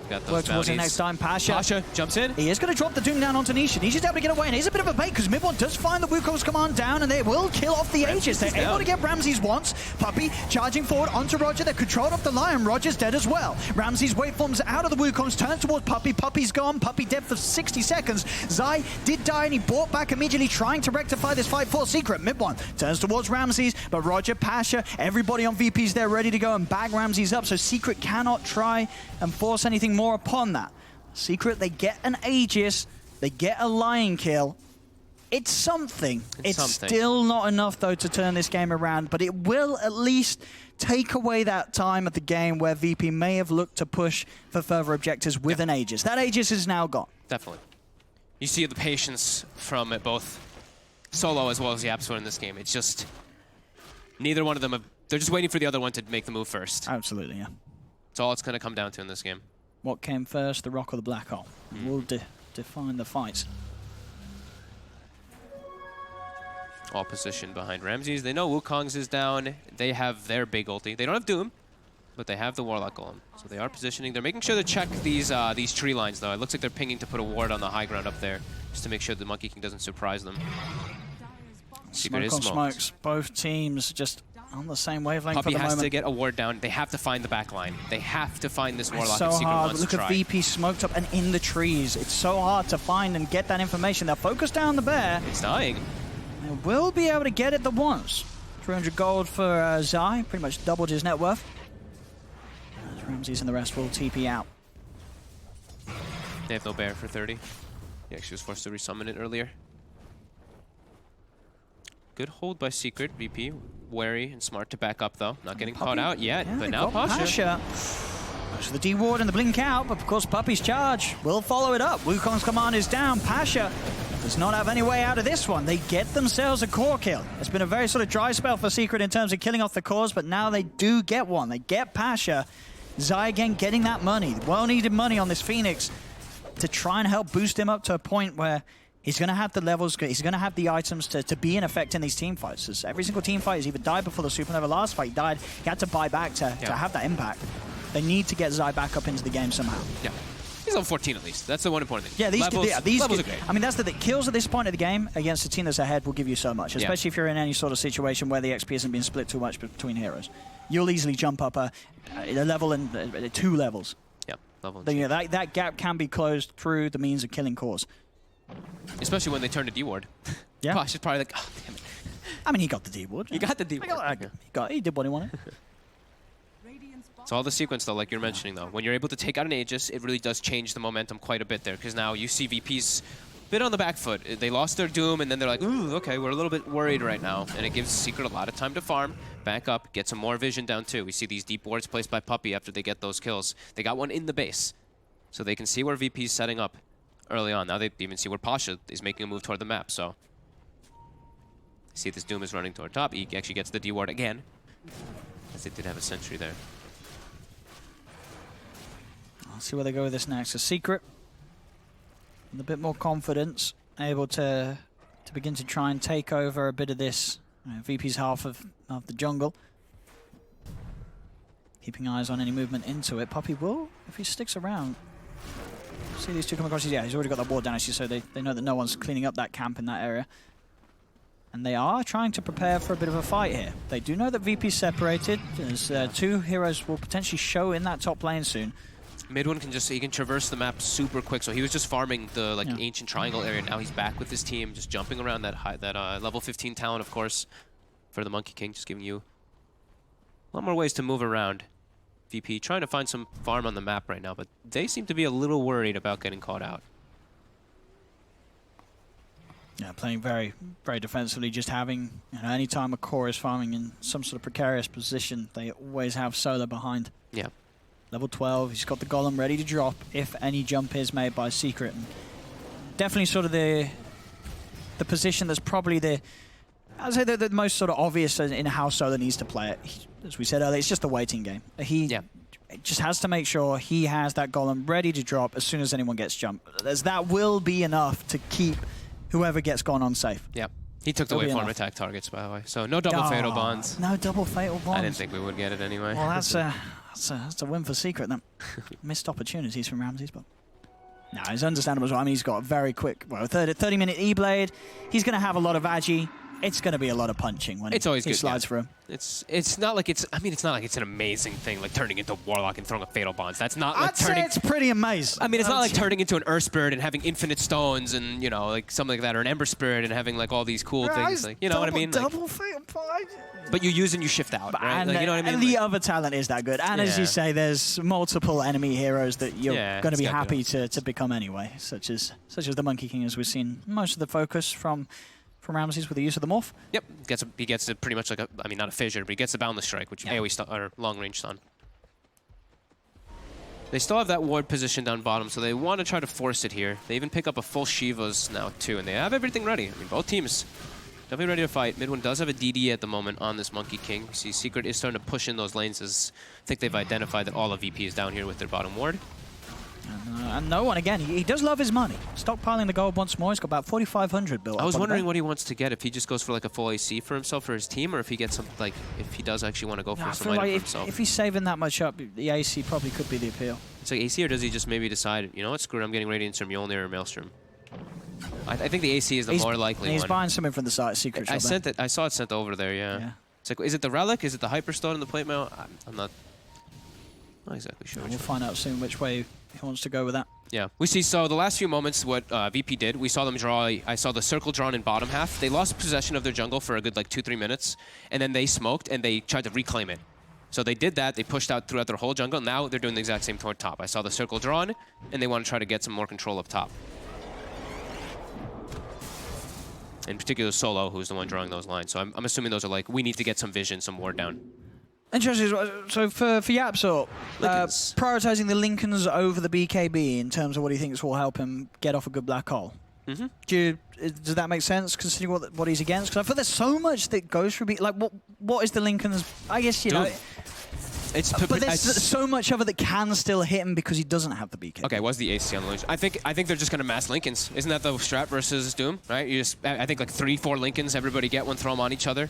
Got those Work towards the next time. Pasha jumps in. He is going to drop the Doom down onto Nisha. Nisha's able to get away, and he's a bit of a bait because Mid-1 does find the Wukong's command down, and they will kill off the Aegis. They're able to get Ramses once. Puppey charging forward onto Roger. They're controlled off the Lion. Roger's dead as well. Ramses waveforms out of the Wukong's, turns towards Puppey. Puppey's gone. Puppey dead for 60 seconds. Zai did die, and he bought back immediately, trying to rectify this fight for Secret. Mid-1 turns towards Ramses, but Roger, Pasha, everybody on VP's there ready to go and bag Ramses up, so Secret cannot try and force anything more upon that. Secret, they get an Aegis, they get a Lion kill. It's something. It's still not enough, though, to turn this game around, but it will at least take away that time of the game where VP may have looked to push for further objectives with an Aegis. That Aegis is now gone. Definitely. You see the patience from both Solo as well as Yapso in this game. It's just neither one of them they're just waiting for the other one to make the move first. Absolutely, yeah. That's all it's going to come down to in this game. What came first, the rock or the black hole? Will define the fights. All positioned behind Ramses. They know Wukong's is down. They have their big ulti. They don't have Doom, but they have the Warlock Golem. So they are positioning. They're making sure to check these tree lines, though. It looks like they're pinging to put a ward on the high ground up there, just to make sure the Monkey King doesn't surprise them. Smoke on smokes. Both teams just on the same wavelength for the moment. Puppey has to get a ward down. They have to find the back line. They have to find this Warlock. So if Secret hard. wants Look to at try. VP smoked up and in the trees. It's so hard to find and get that information. They'll focus down the bear. It's dying. They will be able to get it the once. 300 gold for Zai. Pretty much doubled his net worth. As Ramses and the rest will TP out. They have no bear for 30. He actually was forced to resummon it earlier. Good hold by Secret. VP wary and smart to back up, though. Not getting caught out yet, but now Pasha. Goes for the D-ward and the blink out, but of course Puppey's charge will follow it up. Wukong's command is down. Pasha does not have any way out of this one. They get themselves a core kill. It's been a very sort of dry spell for Secret in terms of killing off the cores, but now they do get one. They get Pasha. Zai again getting that money. Well-needed money on this Phoenix to try and help boost him up to a point where he's going to have the levels, he's going to have the items to be in effect in these team fights. As every single team fight has either died before the Supernova last fight, he died, he had to buy back to have that impact. They need to get Zai back up into the game somehow. Yeah. He's on 14 at least. That's the one important thing. Yeah, these levels are great. I mean, that's the kills at this point of the game against a team that's ahead will give you so much, especially if you're in any sort of situation where the XP hasn't been split too much between heroes. You'll easily jump up a level and 2 levels. Yeah, level. You know, that gap can be closed through the means of killing cores. Especially when they turn to D-ward. Yeah. Pasha's probably like, oh, damn it. I mean, he got the D-ward. He got the D-ward. He did what he wanted. It's all the sequence, though, like you're mentioning, though. When you're able to take out an Aegis, it really does change the momentum quite a bit there, because now you see VP's a bit on the back foot. They lost their Doom, and then they're like, ooh, okay, we're a little bit worried right now. And it gives Secret a lot of time to farm, back up, get some more vision down, too. We see these deep wards placed by Puppey after they get those kills. They got one in the base, so they can see where VP's setting up early on. Now they even see where Pasha is making a move toward the map, so... See this Doom is running toward top. He actually gets the D ward again, as they did have a sentry there. I'll see where they go with this next. A Secret, with a bit more confidence, able to begin to try and take over a bit of this VP's half of the jungle. Keeping eyes on any movement into it. Puppey will, if he sticks around. See these two come across. Yeah, he's already got that ward down, actually, so they know that no one's cleaning up that camp in that area. And they are trying to prepare for a bit of a fight here. They do know that VP's separated, as two heroes will potentially show in that top lane soon. Midwin can he can traverse the map super quick, so he was just farming the ancient triangle area. Now he's back with his team, just jumping around that level 15 talent, of course, for the Monkey King, just giving you a lot more ways to move around. VP trying to find some farm on the map right now, but they seem to be a little worried about getting caught out. Yeah, playing very, very defensively, just having, any time a core is farming in some sort of precarious position, they always have Solar behind. Yeah. Level 12, he's got the Golem ready to drop if any jump is made by Secret. And definitely sort of the position that's probably I'd say the most sort of obvious in how Solar needs to play it. As we said earlier, it's just a waiting game. He just has to make sure he has that Golem ready to drop as soon as anyone gets jumped. As that will be enough to keep whoever gets gone on safe. Yep. He took the waveform attack targets, by the way. So no double fatal bonds. No double fatal bonds. I didn't think we would get it anyway. Well, that's a win for Secret then. Missed opportunities from Ramses, but no, it's understandable as well. I mean, he's got a very quick, 30-minute E-Blade. He's going to have a lot of Agi. It's going to be a lot of punching when he slides for him. It's not like it's not like it's an amazing thing like turning into Warlock and throwing a fatal bonds. That's not like I'd say it's pretty amazing. I mean, it's not like turning into an Earth Spirit and having infinite stones and like something like that, or an Ember Spirit and having like all these cool things. Like, you know what I mean? Double fatal bonds. But you use and you shift out, right? And, like, you know what I mean? And the other talent is that good. And as you say, there's multiple enemy heroes that you're going to be happy to become anyway, such as the Monkey King, as we've seen most of the focus from Ramses with the use of the morph. Yep, he gets pretty much like not a fissure, but he gets the boundless strike, which AoE or long range stun. They still have that ward position down bottom, so they want to try to force it here. They even pick up a full Shiva's now too, and they have everything ready. I mean, both teams definitely ready to fight. Midwin does have a DD at the moment on this Monkey King. You see, Secret is starting to push in those lanes, as I think they've identified that all of VP is down here with their bottom ward. And no one, again, he does love his money. Stockpiling the gold once more. He's got about 4,500 built up. I was wondering what he wants to get, if he just goes for like a full AC for himself, for his team, or if he gets some, like, if he does actually want to go for some item for himself. If he's saving that much up, the AC probably could be the appeal. It's like AC, or does he just maybe decide, you know what, screw it, I'm getting Radiance or Mjolnir or Maelstrom. I think the AC is the more likely one. He's buying something from the site, Secret shop. I saw it sent over there, yeah. It's like, is it the Relic? Is it the Hyperstone in the plate mail? I'm not exactly sure. We'll find out soon which way he wants to go with that. Yeah, we see, so the last few moments, what VP did, we saw them draw, I saw the circle drawn in bottom half. They lost possession of their jungle for a good, like, 2-3 minutes, and then they smoked, and they tried to reclaim it. So they did that, they pushed out throughout their whole jungle, now they're doing the exact same toward top. I saw the circle drawn, and they want to try to get some more control up top. In particular, Solo, who's the one drawing those lines. So I'm assuming those are like, we need to get some vision, some ward down. Interesting. So for Yapsor, prioritizing the Lincolns over the BKB in terms of what he thinks will help him get off a good black hole. Does that make sense, considering what he's against? Because I feel there's so much that goes through. Like, what is the Lincoln's? I guess know. But there's so much of it that can still hit him because he doesn't have the BKB. Okay, what's the AC on the Lincolns? I think they're just going to mass Lincolns. Isn't that the strat versus Doom? Right? I think like 3-4 Lincolns. Everybody get one, throw them on each other.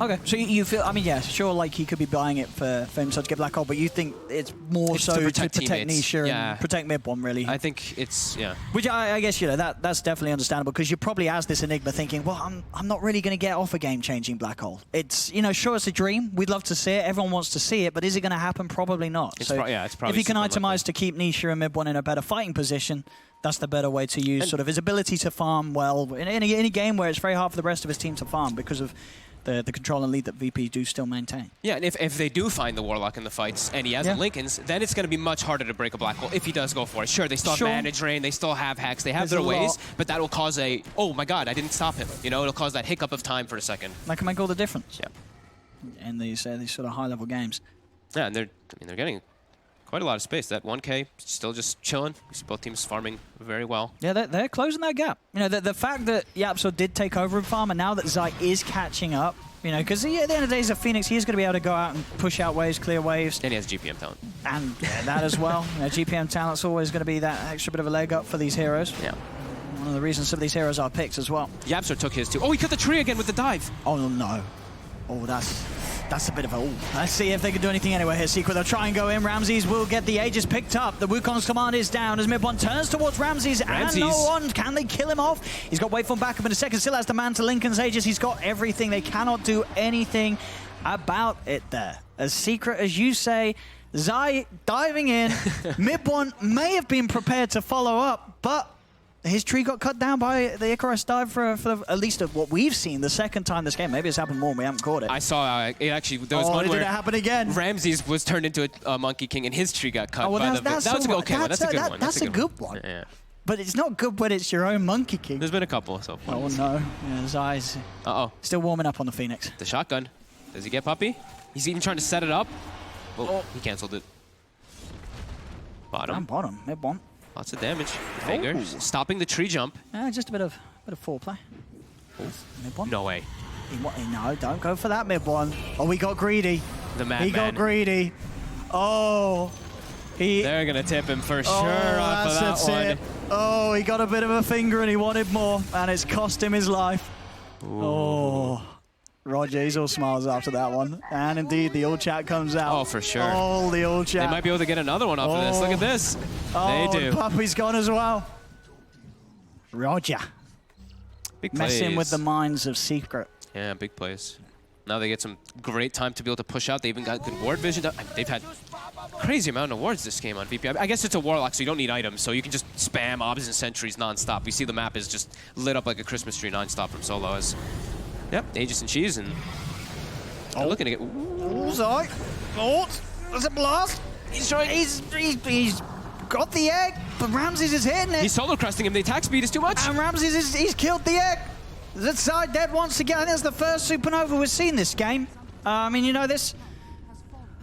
Okay, so you feel, I mean, yeah, sure, like he could be buying it for himself to get black hole, but you think it's more so to protect Nisha and protect Mid-One, really? I think it's, Which I guess, that's definitely understandable, because you probably as this Enigma thinking, well, I'm not really going to get off a game-changing black hole. It's, sure, it's a dream. We'd love to see it. Everyone wants to see it, but is it going to happen? Probably not. It's probably if he can itemize to keep Nisha and Mid-One in a better fighting position, that's the better way to use sort of his ability to farm well in any game where it's very hard for the rest of his team to farm because of the control and lead that VP do still maintain. Yeah, and if they do find the Warlock in the fights and he has the Lincolns, then it's going to be much harder to break a black hole if he does go for it. Sure, they still have Mana Drain, they still have hacks, they have their ways, but that will cause a, oh my god, I didn't stop him. You know, it'll cause that hiccup of time for a second. That can make all the difference. Yeah. In these sort of high-level games. Yeah, and they're getting quite a lot of space. That 1K still just chilling. We see both teams farming very well. Yeah, they're closing that gap. You know, the fact that Yapso did take over in farm, and now that Zai is catching up, you know, because at the end of the day, he's a Phoenix. He is going to be able to go out and push out waves, clear waves. And he has GPM talent. And that as well. You know, GPM talent's always going to be that extra bit of a leg up for these heroes. Yeah. One of the reasons some of these heroes are picked as well. Yapso took his too. Oh, he cut the tree again with the dive. Oh, no. Oh, that's a bit of a... Let's see if they can do anything anyway here. Secret, they'll try and go in. Ramses will get the Aegis picked up. The Wukong's command is down as mid-one turns towards Ramses. And no one. Can they kill him off? He's got waveform backup in a second. Still has the man to Lincoln's Aegis. He's got everything. They cannot do anything about it there. As Secret, as you say, Zai diving in. Mid-one may have been prepared to follow up, but his tree got cut down by the Icarus dive for at least of what we've seen the second time this game. Maybe it's happened more and we haven't caught it. I saw it actually. There was one did where it happen again? Ramses was turned into a Monkey King and his tree got cut. Oh, well, by that's that was a good one. That's a good one. That's a good one. Yeah. But it's not good when it's your own Monkey King. There's been a couple so far. Oh no, yeah, his eyes. Uh-oh. Still warming up on the Phoenix. The shotgun. Does he get Puppy? He's even trying to set it up. Oh, he canceled it. Bottom. Bottom, mid-one. Lots of damage. Finger. Stopping the tree jump. Just a bit of foreplay. Mid-one. No way. No, don't go for that mid-one. Oh, we got greedy. The madman. He got greedy. Oh. They're going to tip him for sure off of that one. Oh, he got a bit of a finger and he wanted more, and it's cost him his life. Ooh. Oh. Roger, he's all smiles after that one. And indeed, the all chat comes out. Oh, for sure. Oh, the all chat. They might be able to get another one off of this. Look at this. Oh, they do. The Puppy's gone as well. Roger. Big plays. Messing with the minds of Secret. Yeah, big plays. Now they get some great time to be able to push out. They even got good ward vision. They've had crazy amount of wards this game on VP. I guess it's a Warlock, so you don't need items, so you can just spam obs and sentries non-stop. We see the map is just lit up like a Christmas tree non-stop from solo as... Yep, Aegis and Cheese, and they're looking to get... Ooh, Zai. Oh, there's a blast. He's trying... He's got the egg, but Ramses is hitting it. He's solo cresting him. The attack speed is too much. And Ramses he's killed the egg. That Zai dead once again. I think that's the first supernova we've seen this game. I mean, you know, this...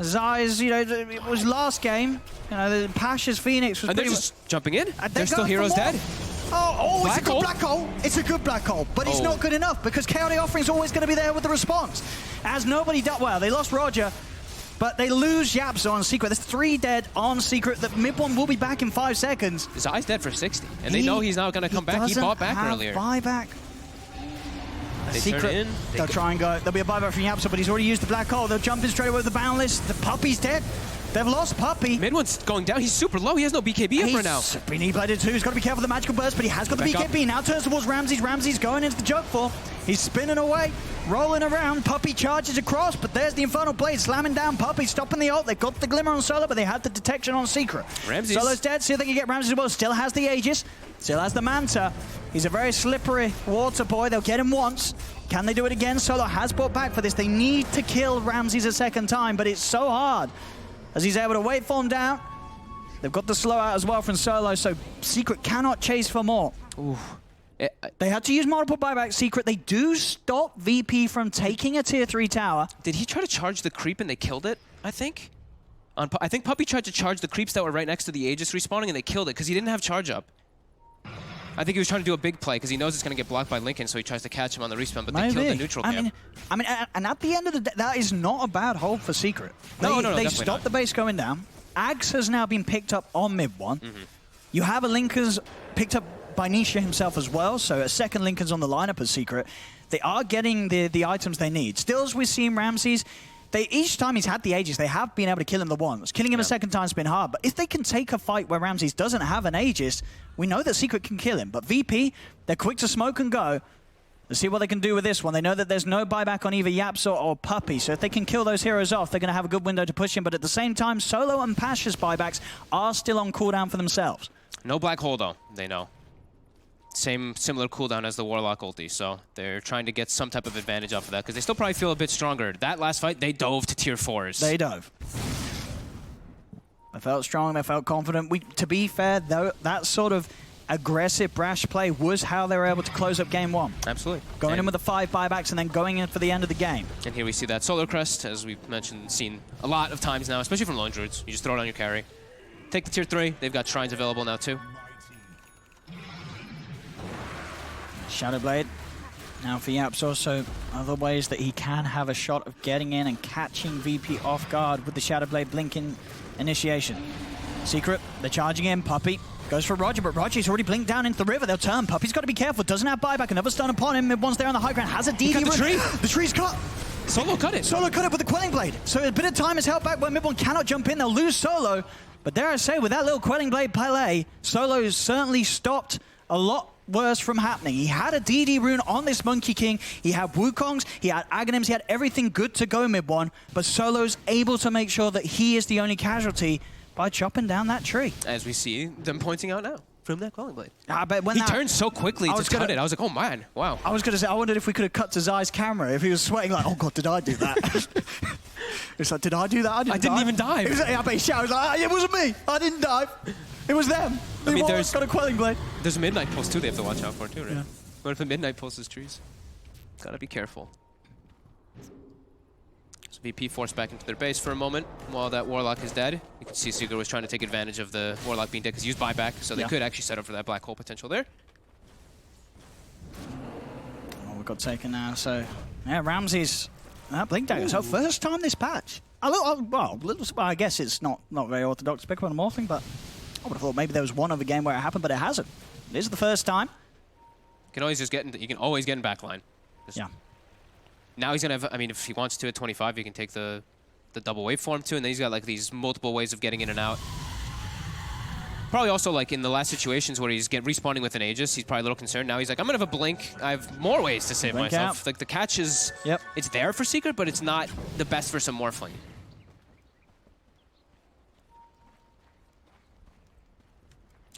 Zai's, you know, it was last game. You know, the Pasha's Phoenix was and they're just jumping in. They're still heroes dead. Oh, it's a good black hole. It's a good black hole, but it's not good enough because Chaotic Offering's always going to be there with the response. As nobody does, well, they lost Roger, but they lose Yapso on Secret. There's 3 dead on Secret. The mid-one will be back in 5 seconds. Zai's dead for 60, and they know he's not going to come back. He bought back earlier. Buyback. They Secret, they'll try and go. There'll be a buyback from Yapso, but he's already used the black hole. They'll jump in straight away with the boundless. The Puppy's dead. They've lost Puppy. Mid-one's going down. He's super low. He has no BKB up right now. He's need-bladed too. He's got to be careful with the magical burst, but he has got the BKB. Now turns towards Ramses. Ramses going into the jug for. He's spinning away, rolling around. Puppy charges across, but there's the Infernal Blade slamming down Puppy, stopping the ult. They got the Glimmer on Solo, but they had the detection on Secret. Ramses. Solo's dead. See if they can get Ramses as well. Still has the Aegis. Still has the Manta. He's a very slippery water boy. They'll get him once. Can they do it again? Solo has brought back for this. They need to kill Ramses a second time, but it's so hard. As he's able to waveform down. They've got the slow out as well from Solo, so Secret cannot chase for more. Ooh. They had to use multiple buybacks. Secret, they do stop VP from taking a tier 3 tower. Did he try to charge the creep and they killed it, I think? I think Puppy tried to charge the creeps that were right next to the Aegis respawning and they killed it because he didn't have charge up. I think he was trying to do a big play because he knows it's going to get blocked by Lincoln, so he tries to catch him on the respawn, but they killed the neutral camp. I mean, and at the end of the day, that is not a bad hold for Secret. They stopped the base going down. Ags has now been picked up on mid-one. You have a Lincoln's picked up by Nisha himself as well, so a second Lincoln's on the lineup as Secret. They are getting the items they need. Still, as we've seen Ramses, each time he's had the Aegis, they have been able to kill him the once. Killing him a second time has been hard, but if they can take a fight where Ramses doesn't have an Aegis, we know that Secret can kill him. But VP, they're quick to smoke and go. Let's see what they can do with this one. They know that there's no buyback on either Yapso or Puppy, so if they can kill those heroes off, they're going to have a good window to push him. But at the same time, Solo and Pasha's buybacks are still on cooldown for themselves. No black hole, though. They know. Similar cooldown as the Warlock ulti, so they're trying to get some type of advantage off of that because they still probably feel a bit stronger. That last fight, they dove to tier 4s. They dove. They felt strong, they felt confident. To be fair, though, that sort of aggressive, brash play was how they were able to close up game 1. Absolutely. Going in with the 5 buybacks and then going in for the end of the game. And here we see that Solar Crest, as we've mentioned, seen a lot of times now, especially from Lone Druids. You just throw it on your carry. Take the tier 3. They've got shrines available now too. Shadowblade. Now for Yapzor, so other ways that he can have a shot of getting in and catching VP off guard with the Shadowblade blinking initiation. Secret, they're charging in. Puppey goes for Roger, but Roger's already blinked down into the river. They'll turn. Puppey's got to be careful. Doesn't have buyback. Another stun upon him. Mid-one's there on the high ground. Has a DD. The tree. The tree's cut. Solo cut it. Solo cut it with the Quelling Blade. So a bit of time is held back where Mid-one cannot jump in. They'll lose Solo. But dare I say, with that little Quelling Blade play, Solo's certainly stopped a lot worse from happening. He had a DD rune on this Monkey King. He had Wukongs, he had Aghanims, he had everything good to go mid-one, but Solo's able to make sure that he is the only casualty by chopping down that tree. As we see them pointing out now from that Quelling Blade. But when he turned so quickly to cut it. I was like, oh man, wow. I was going to say, I wondered if we could have cut to Zai's camera, if he was sweating like, oh god, did I do that? It's like, did I do that? I didn't even dive. I bet he shouted, like, it wasn't me, I didn't dive. It was them. I mean, there's got a Quelling Blade. There's a Midnight Pulse too they have to watch out for too, right? Yeah. What if the Midnight Pulses trees? Gotta be careful. So VP forced back into their base for a moment while that Warlock is dead. You can see Seeker was trying to take advantage of the Warlock being dead because he used buyback, so they could actually set up for that black hole potential there. Oh, we got taken now, so yeah, Ramsey's blink dagger. So first time this patch. I guess it's not very orthodox to pick up on a morphing, but I would have thought maybe there was one other game where it happened, but it hasn't. This is the first time. You can always just get into, you can always get in backline. Yeah. Now he's gonna have, I mean, if he wants to at 25, he can take the double waveform too, and then he's got like these multiple ways of getting in and out. Probably also like in the last situations where he's respawning with an Aegis, he's probably a little concerned. Now he's like, I'm gonna have a blink. I have more ways to save Blink myself. out. Like the catch is, Yep. It's there for Secret, but it's not the best for some morphling.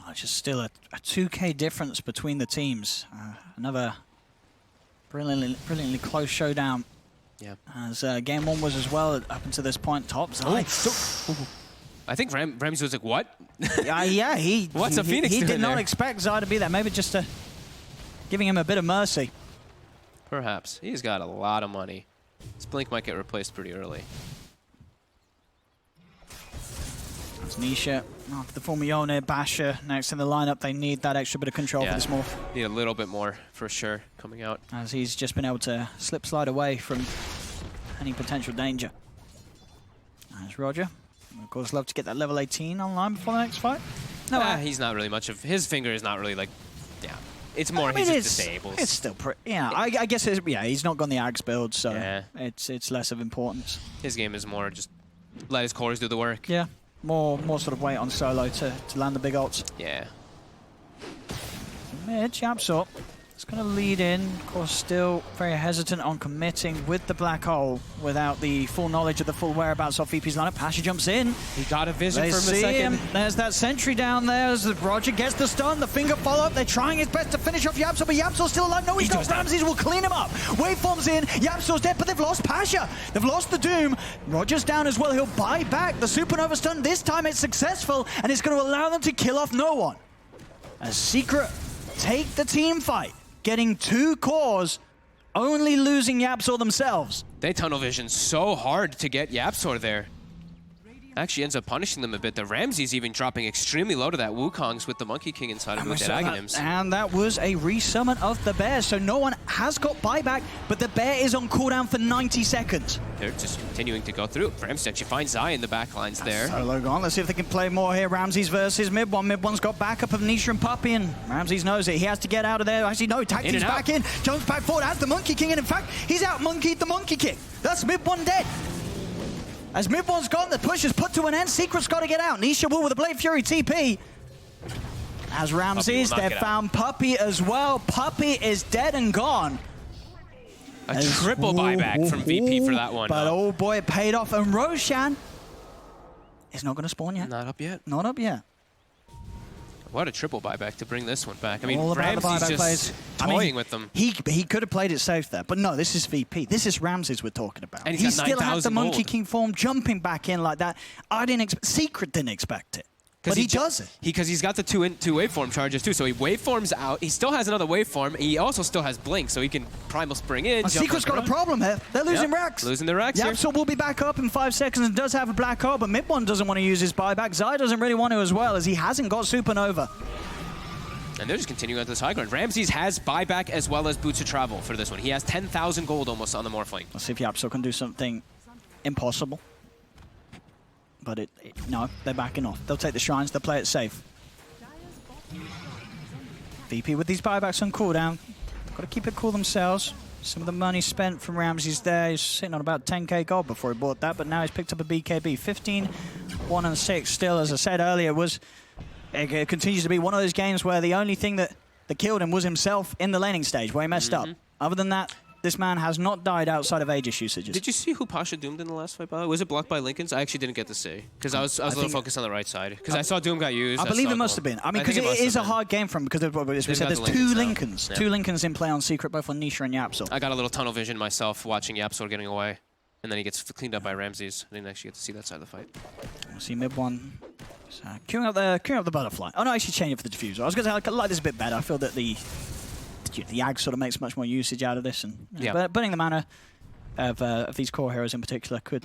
Oh, it's just still a 2K difference between the teams. Another brilliantly close showdown. Yeah. As game 1 was as well up until this point. Top Zai. I think Ramsey was like, what? Yeah, he. What's a Phoenix He doing did not there? expect Zai to be there. Maybe just giving him a bit of mercy. Perhaps. He's got a lot of money. This blink might get replaced pretty early. That's Nisha. After the Formione, Basher next in the lineup. They need that extra bit of control for this morph. Need a little bit more for sure coming out. As he's just been able to slide away from any potential danger. There's Roger. Of course, love to get that level 18 online before the next fight. No, he's not really much of, his finger is not really like, yeah. It's more I mean, he's just disabled. It's still pretty, yeah. I guess he's not gone the Ags build, so Yeah. it's less of importance. His game is more just let his cores do the work. Yeah, more sort of weight on Solo to land the big ults. Yeah. Mid, Yapzor. It's going to lead in. Of course, still very hesitant on committing with the black hole without the full knowledge of the full whereabouts of VP's lineup. Pasha jumps in. He got a vision They from a see second. him. There's that sentry down there as Roger gets the stun. The finger follow-up. They're trying his best to finish off Yapzor, but Yapzor's still alive. No, he's not. Ramses will clean him up. Waveform's in. Yapzor's dead, but they've lost Pasha. They've lost the Doom. Roger's down as well. He'll buy back the Supernova stun. This time it's successful, and it's going to allow them to kill off no one. As Secret take the team fight, getting 2 cores, only losing Yapzor themselves. They tunnel vision so hard to get Yapzor there. Actually ends up punishing them a bit. The Ramsey's even dropping extremely low to that Wukong's with the Monkey King inside of it with that Aghanims. And that was a resummon of the bear, so no one has got buyback, but the bear is on cooldown for 90 seconds. They're just continuing to go through. Ramsey actually finds Zai in the backlines there. Solo gone. Let's see if they can play more here. Ramses versus Mid-one. Mid-one's got backup of Nisha and Puppey, and Ramses knows it. He has to get out of there. Actually, no, Tactics back in. Jumps back forward, has the Monkey King, and in fact, he's out-monkeyed the Monkey King. That's Mid-one dead. As Mid-one's gone, the push is put to an end. Secret's got to get out. Nisha will with a Blade Fury TP. As Ramses, they've found Puppey as well. Puppey is dead and gone. A triple buyback from VP for that one. But oh boy, it paid off. And Roshan is not going to spawn yet. Not up yet. Not up yet. What a triple buyback to bring this one back. I mean, All about the Ramsey's buyback just plays. toying with them. He could have played it safe there, but no, this is VP. This is Ramses we're talking about. And he he's got still had the 9,000 Monkey gold. King form jumping back in like that. I didn't expect. Secret didn't expect it. But he does it. Because he's got the two waveform charges too. So he waveforms out. He still has another waveform. He also still has blink, so he can primal spring in. Secret's got a problem here. They're losing Rex. Losing the Rex here. So we'll be back up in 5 seconds and does have a black hole, but Mid One doesn't want to use his buyback. Zai doesn't really want to as well, as he hasn't got Supernova. And they're just continuing on this high ground. Ramses has buyback as well as boots of travel for this one. He has 10,000 gold almost on the Morphling. Let's see if Yapso can do something impossible. But no, they're backing off. They'll take the shrines, they'll play it safe. VP with these buybacks on cooldown. Got to keep it cool themselves. Some of the money spent from Ramses there. He's sitting on about 10k gold before he bought that, but now he's picked up a BKB. 15, 1 and 6 still, as I said earlier, it continues to be one of those games where the only thing that killed him was himself in the laning stage, where he messed up. Other than that, this man has not died outside of Aegis usages. Did you see who Pasha doomed in the last fight? By the way? Was it blocked by Lincoln's? I actually didn't get to see because I was a little focused on the right side because I saw Doom got used. I believe it must have been. I mean, because it is a hard game for him because as we said, there's two Lincolns. Two Lincolns in play on Secret, both on Nisha and Yapso. I got a little tunnel vision myself watching Yapso getting away, and then he gets cleaned up by Ramses. I didn't actually get to see that side of the fight. We'll see Mid One queuing up the butterfly. Oh no, actually change it for the diffuser. I was going to say I like this a bit better. I feel that the Ag sort of makes much more usage out of this, and burning the mana of these core heroes in particular could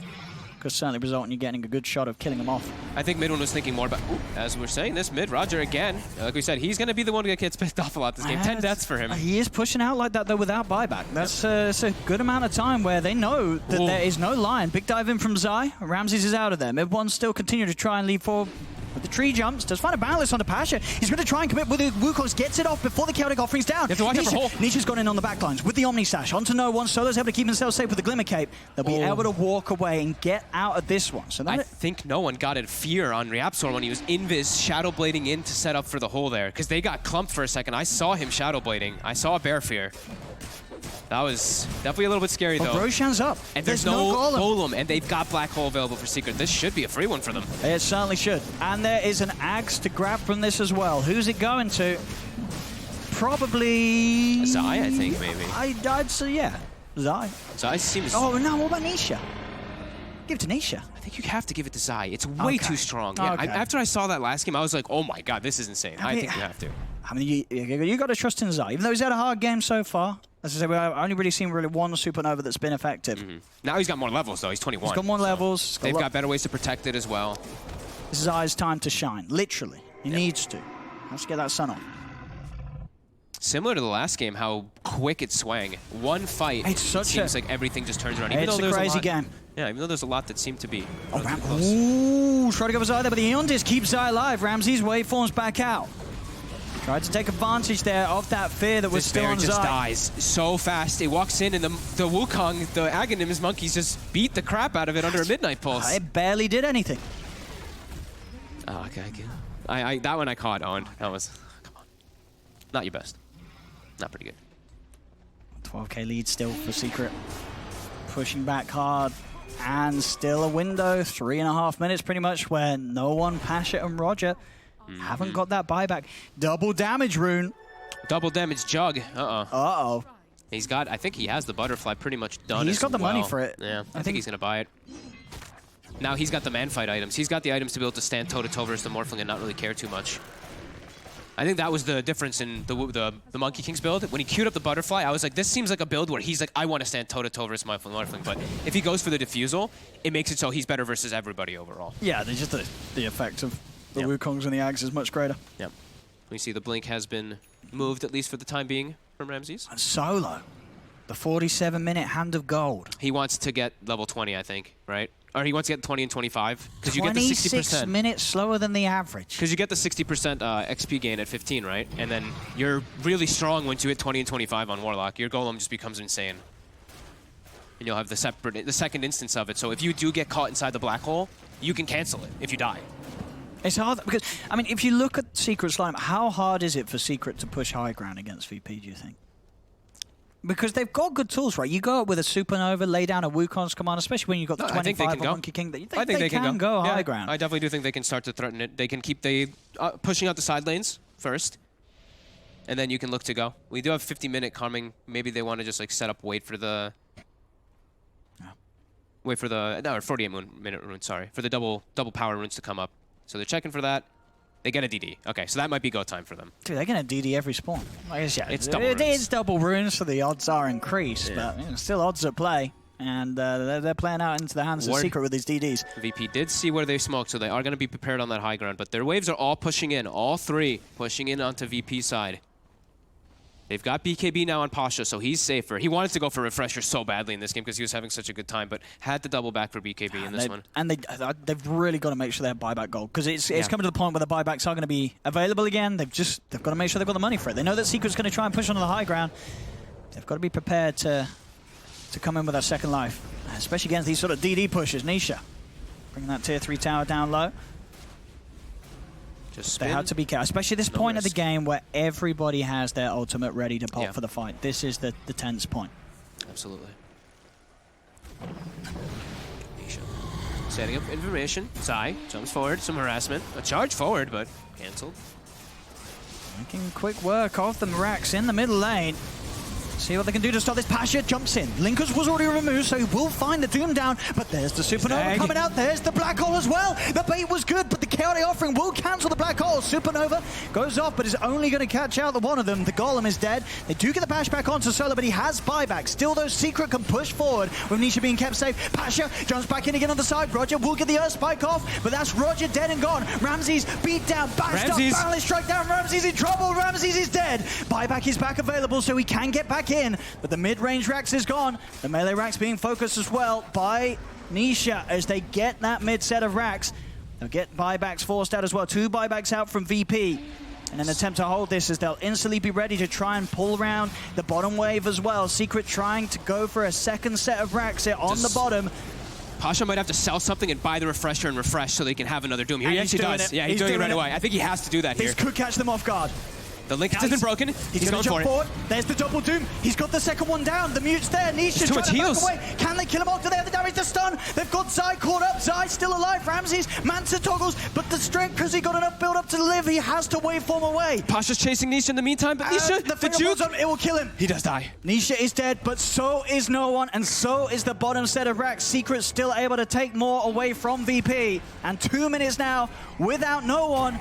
certainly result in you getting a good shot of killing them off. I think Mid One was thinking more about, as we're saying this, Mid Roger again. Like we said, he's going to be the one that gets pissed off a lot this game. 10 deaths for him. He is pushing out like that though without buyback. That's a good amount of time where they know that there is no line. Big dive in from Zai. Ramses is out of there. Mid One still continue to try and lead forward. With the tree jumps, does find a balance onto Pasha. He's going to try and commit with the Wukong's, gets it off before the chaotic offering's down. You have to watch out for Hole. Nisha's gone in on the backlines with the Omni Sash. Onto no one. Solo's able to keep himself safe with the Glimmer Cape. They'll be able to walk away and get out of this one. So I think no one got a fear on Ryapsor when he was invis shadow blading in to set up for the hole there because they got clumped for a second. I saw him shadow blading. I saw a bear fear. That was definitely a little bit scary, though. Roshan's up. And there's no golem, and they've got Black Hole available for Secret. This should be a free one for them. It certainly should. And there is an axe to grab from this as well. Who's it going to? Probably... Zai, I think, maybe. I'd say, yeah. Zai. Zai seems... Oh, no, what about Nisha? Give it to Nisha. I think you have to give it to Zai. It's way too strong. Yeah, after I saw that last game, I was like, oh my god, this is insane. I think you have to. I mean, you got to trust in Zai. Even though he's had a hard game so far, as I say, I've only really seen one Supernova that's been effective. Now he's got more levels, though. He's 21. He's got more levels. They've got better ways to protect it as well. This is Zai's time to shine, literally. He needs to. Let's get that sun off. Similar to the last game, how quick it swang. One fight, it seems like everything just turns around. It's a crazy game. Yeah, even though there's a lot that seem to be close. Ooh, try to go for Zai there, but the Eondis keeps Zai alive. Ramses waveforms back out. Tried to take advantage there of that fear that was still on Zai. This bear just dies so fast. It walks in, and the Wukong, the Aghanims monkeys, just beat the crap out of it under a Midnight Pulse. It barely did anything. Oh, okay. That one I caught on. That was... Come on. Not your best. Not pretty good. 12k lead still for Secret. Pushing back hard. And still a window. 3.5 minutes pretty much where no one, Pasha and Roger, haven't got that buyback. Double damage rune. Double damage jug. Uh-oh. He's got, I think he has the butterfly pretty much done. He's got the money for it. Yeah, I think he's going to buy it. Now he's got the man fight items. He's got the items to be able to stand toe-to-toe versus the Morphling and not really care too much. I think that was the difference in the Monkey King's build. When he queued up the butterfly, I was like, this seems like a build where he's like, I want to stand toe-to-toe versus my Morphling. But if he goes for the diffusal, it makes it so he's better versus everybody overall. Yeah, there's just the effect of the Wukongs and the Ags is much greater. Yeah. We see the blink has been moved, at least for the time being, from Ramses. And Solo, the 47-minute hand of gold. He wants to get level 20, I think, right? Or he wants to get 20 and 25. Because you get the 60%. 26 minutes slower than the average. Because you get the 60% XP gain at 15, right? And then you're really strong once you hit 20 and 25 on Warlock. Your Golem just becomes insane. And you'll have the second instance of it. So if you do get caught inside the black hole, you can cancel it if you die. It's hard because, I mean, if you look at Secret's lineup, how hard is it for Secret to push high ground against VP, do you think? Because they've got good tools, right? You go up with a Supernova, lay down a Wukong's command, especially when you've got the 25 of Monkey King. I think they can go yeah, high ground. I definitely do think they can start to threaten it. They can keep pushing out the side lanes first, and then you can look to go. We do have 50-minute coming. Maybe they want to just like set up, wait for the 48-minute rune. Sorry, for the double power runes to come up. So they're checking for that. They get a DD. Okay, so that might be go time for them. Dude, they're going to DD every spawn. I guess, yeah, it's double runes. It is double runes, so the odds are increased, but you know, still odds at play. And they're playing out into the hands of Secret with these DDs. VP did see where they smoked, so they are going to be prepared on that high ground. But their waves are all pushing in, all three pushing in onto VP side. They've got BKB now on Pasha, so he's safer. He wanted to go for Refresher so badly in this game because he was having such a good time, but had to double back for BKB in this one. And they've really got to make sure they have buyback gold because it's coming to the point where the buybacks are going to be available again. They've got to make sure they've got the money for it. They know that Secret's going to try and push onto the high ground. They've got to be prepared to come in with that second life, especially against these sort of DD pushes. Nisha bringing that tier 3 tower down low. They have to be careful, especially at this point of the game where everybody has their ultimate ready to pop for the fight. This is the tense point. Absolutely. Setting up information. Zai jumps forward, some harassment. A charge forward, but cancelled. Making quick work of the Mirax in the middle lane. See what they can do to stop this. Pasha jumps in. Linkers was already removed, so he will find the Doom down. But there's the Supernova coming out. There's the Black Hole as well. The bait was good, but the Chaotic Offering will cancel the Black Hole. Supernova goes off, but is only going to catch out the one of them. The Golem is dead. They do get the bash back onto Solo, but he has buyback. Still, though, Secret can push forward with Nisha being kept safe. Pasha jumps back in again on the side. Roger will get the Earth Spike off, but that's Roger dead and gone. Ramses beat down, bashed up, barely strike down. Ramses in trouble. Ramses is dead. Buyback is back available, so he can get back in, but the mid-range Rax is gone. The melee Rax being focused as well by Nisha as they get that mid set of Rax. They'll get buybacks forced out as well. 2 buybacks out from VP. And an attempt to hold this as they'll instantly be ready to try and pull around the bottom wave as well. Secret trying to go for a second set of Rax here on the bottom. Pasha might have to sell something and buy the Refresher and refresh so they can have another Doom. He actually does. Yeah, he's doing it right away. I think he has to do that here. This could catch them off guard. The link has been broken. He's going for forward. There's the double Doom. He's got the second one down. The mute's there. Nisha's trying to back away. Can they kill him off? Do they have the damage to stun? They've got Zai caught up. Zai still alive. Ramses, Manta toggles, but the strength, because he got enough build up to live, he has to waveform away. Pasha's chasing Nisha in the meantime, but Nisha, the juke, it will kill him. He does die. Nisha is dead, but so is no one, and so is the bottom set of Rax. Secret still able to take more away from VP, and 2 minutes now without no one.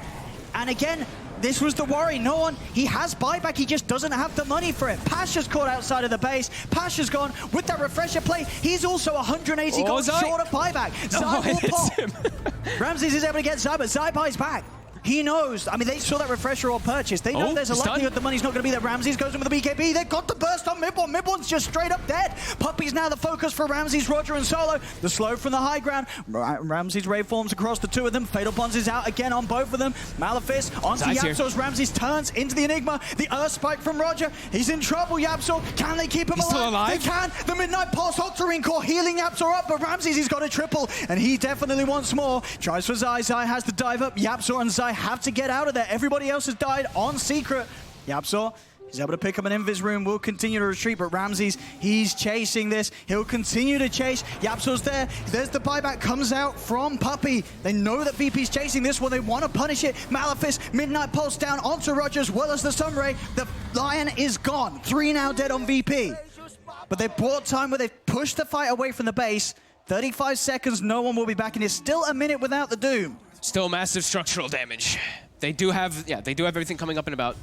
And again, this was the worry. No one, he has buyback, he just doesn't have the money for it. Pasha's caught outside of the base. Pasha's gone with that Refresher play. He's also 180 gold short of buyback. Zai will pop. Ramses is able to get Zai, but Zai buys back. He knows. I mean, they saw that Refresher or purchase. They know there's a likelihood the money's not going to be there. Ramses goes in with the BKB. They've got the burst on Mid-1. Mid-1's just straight up dead. Puppy's now the focus for Ramses, Roger, and Solo. The slow from the high ground. Ramses waveforms across the 2 of them. Fatal Bonds is out again on both of them. Malefice onto Yapsos. Ramses turns into the Enigma. The Earth Spike from Roger. He's in trouble, Yapsor. Can they keep him alive? Still alive? They can. The Midnight Pulse, Octarine Core healing Yapsor up, but Ramses, he's got a triple, and he definitely wants more. Tries for Zai. Zai has to dive up. Yapsor and Zai have to get out of there. Everybody else has died on Secret. Yapsor is able to pick up an Invis Room, will continue to retreat, but Ramses, he's chasing this. He'll continue to chase. Yapsor's there. There's the buyback, comes out from Puppy. They know that VP's chasing this one. They want to punish it. Malefice, Midnight Pulse down onto Roger as well as the Sunray. The Lion is gone. 3 now dead on VP. But they bought time where they pushed the fight away from the base. 35 seconds, no one will be back, and it's still a minute without the Doom. Still massive structural damage. They do have everything coming up in about,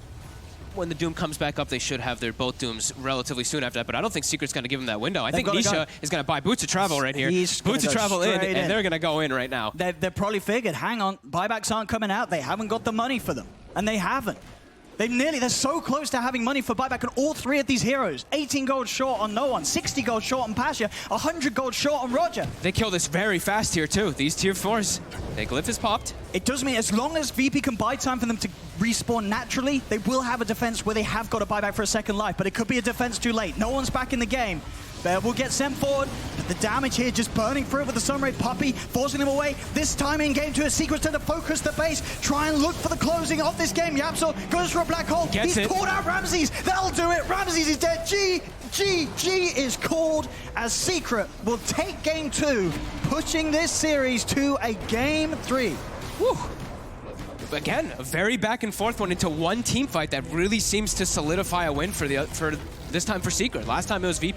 when the Doom comes back up, they should have their both Dooms relatively soon after that, but I don't think Secret's going to give them that window. I think Nisha is going to buy Boots of Travel right here. Boots of Travel in, and they're going to go in right now. They've probably figured, hang on, buybacks aren't coming out. They haven't got the money for them, and they haven't. They're so close to having money for buyback on all 3 of these heroes. 18 gold short on no one, 60 gold short on Pasha, 100 gold short on Roger. They kill this very fast here too. These tier 4s. The glyph is popped. It does mean as long as VP can buy time for them to respawn naturally, they will have a defense where they have got to buy back for a second life, but it could be a defense too late. No one's back in the game. Bear will get sent forward, but the damage here just burning through with the Sunray. Puppy forcing him away. This time in game 2, a Secret's to focus the base, try and look for the closing of this game. Yapsor goes for a black hole. He's caught out Ramses. That'll do it. Ramses is dead. GG is called as Secret will take game 2, pushing this series to a game 3. Whew. Again, a very back and forth one into one team fight that really seems to solidify a win for this time for Secret. Last time it was VP.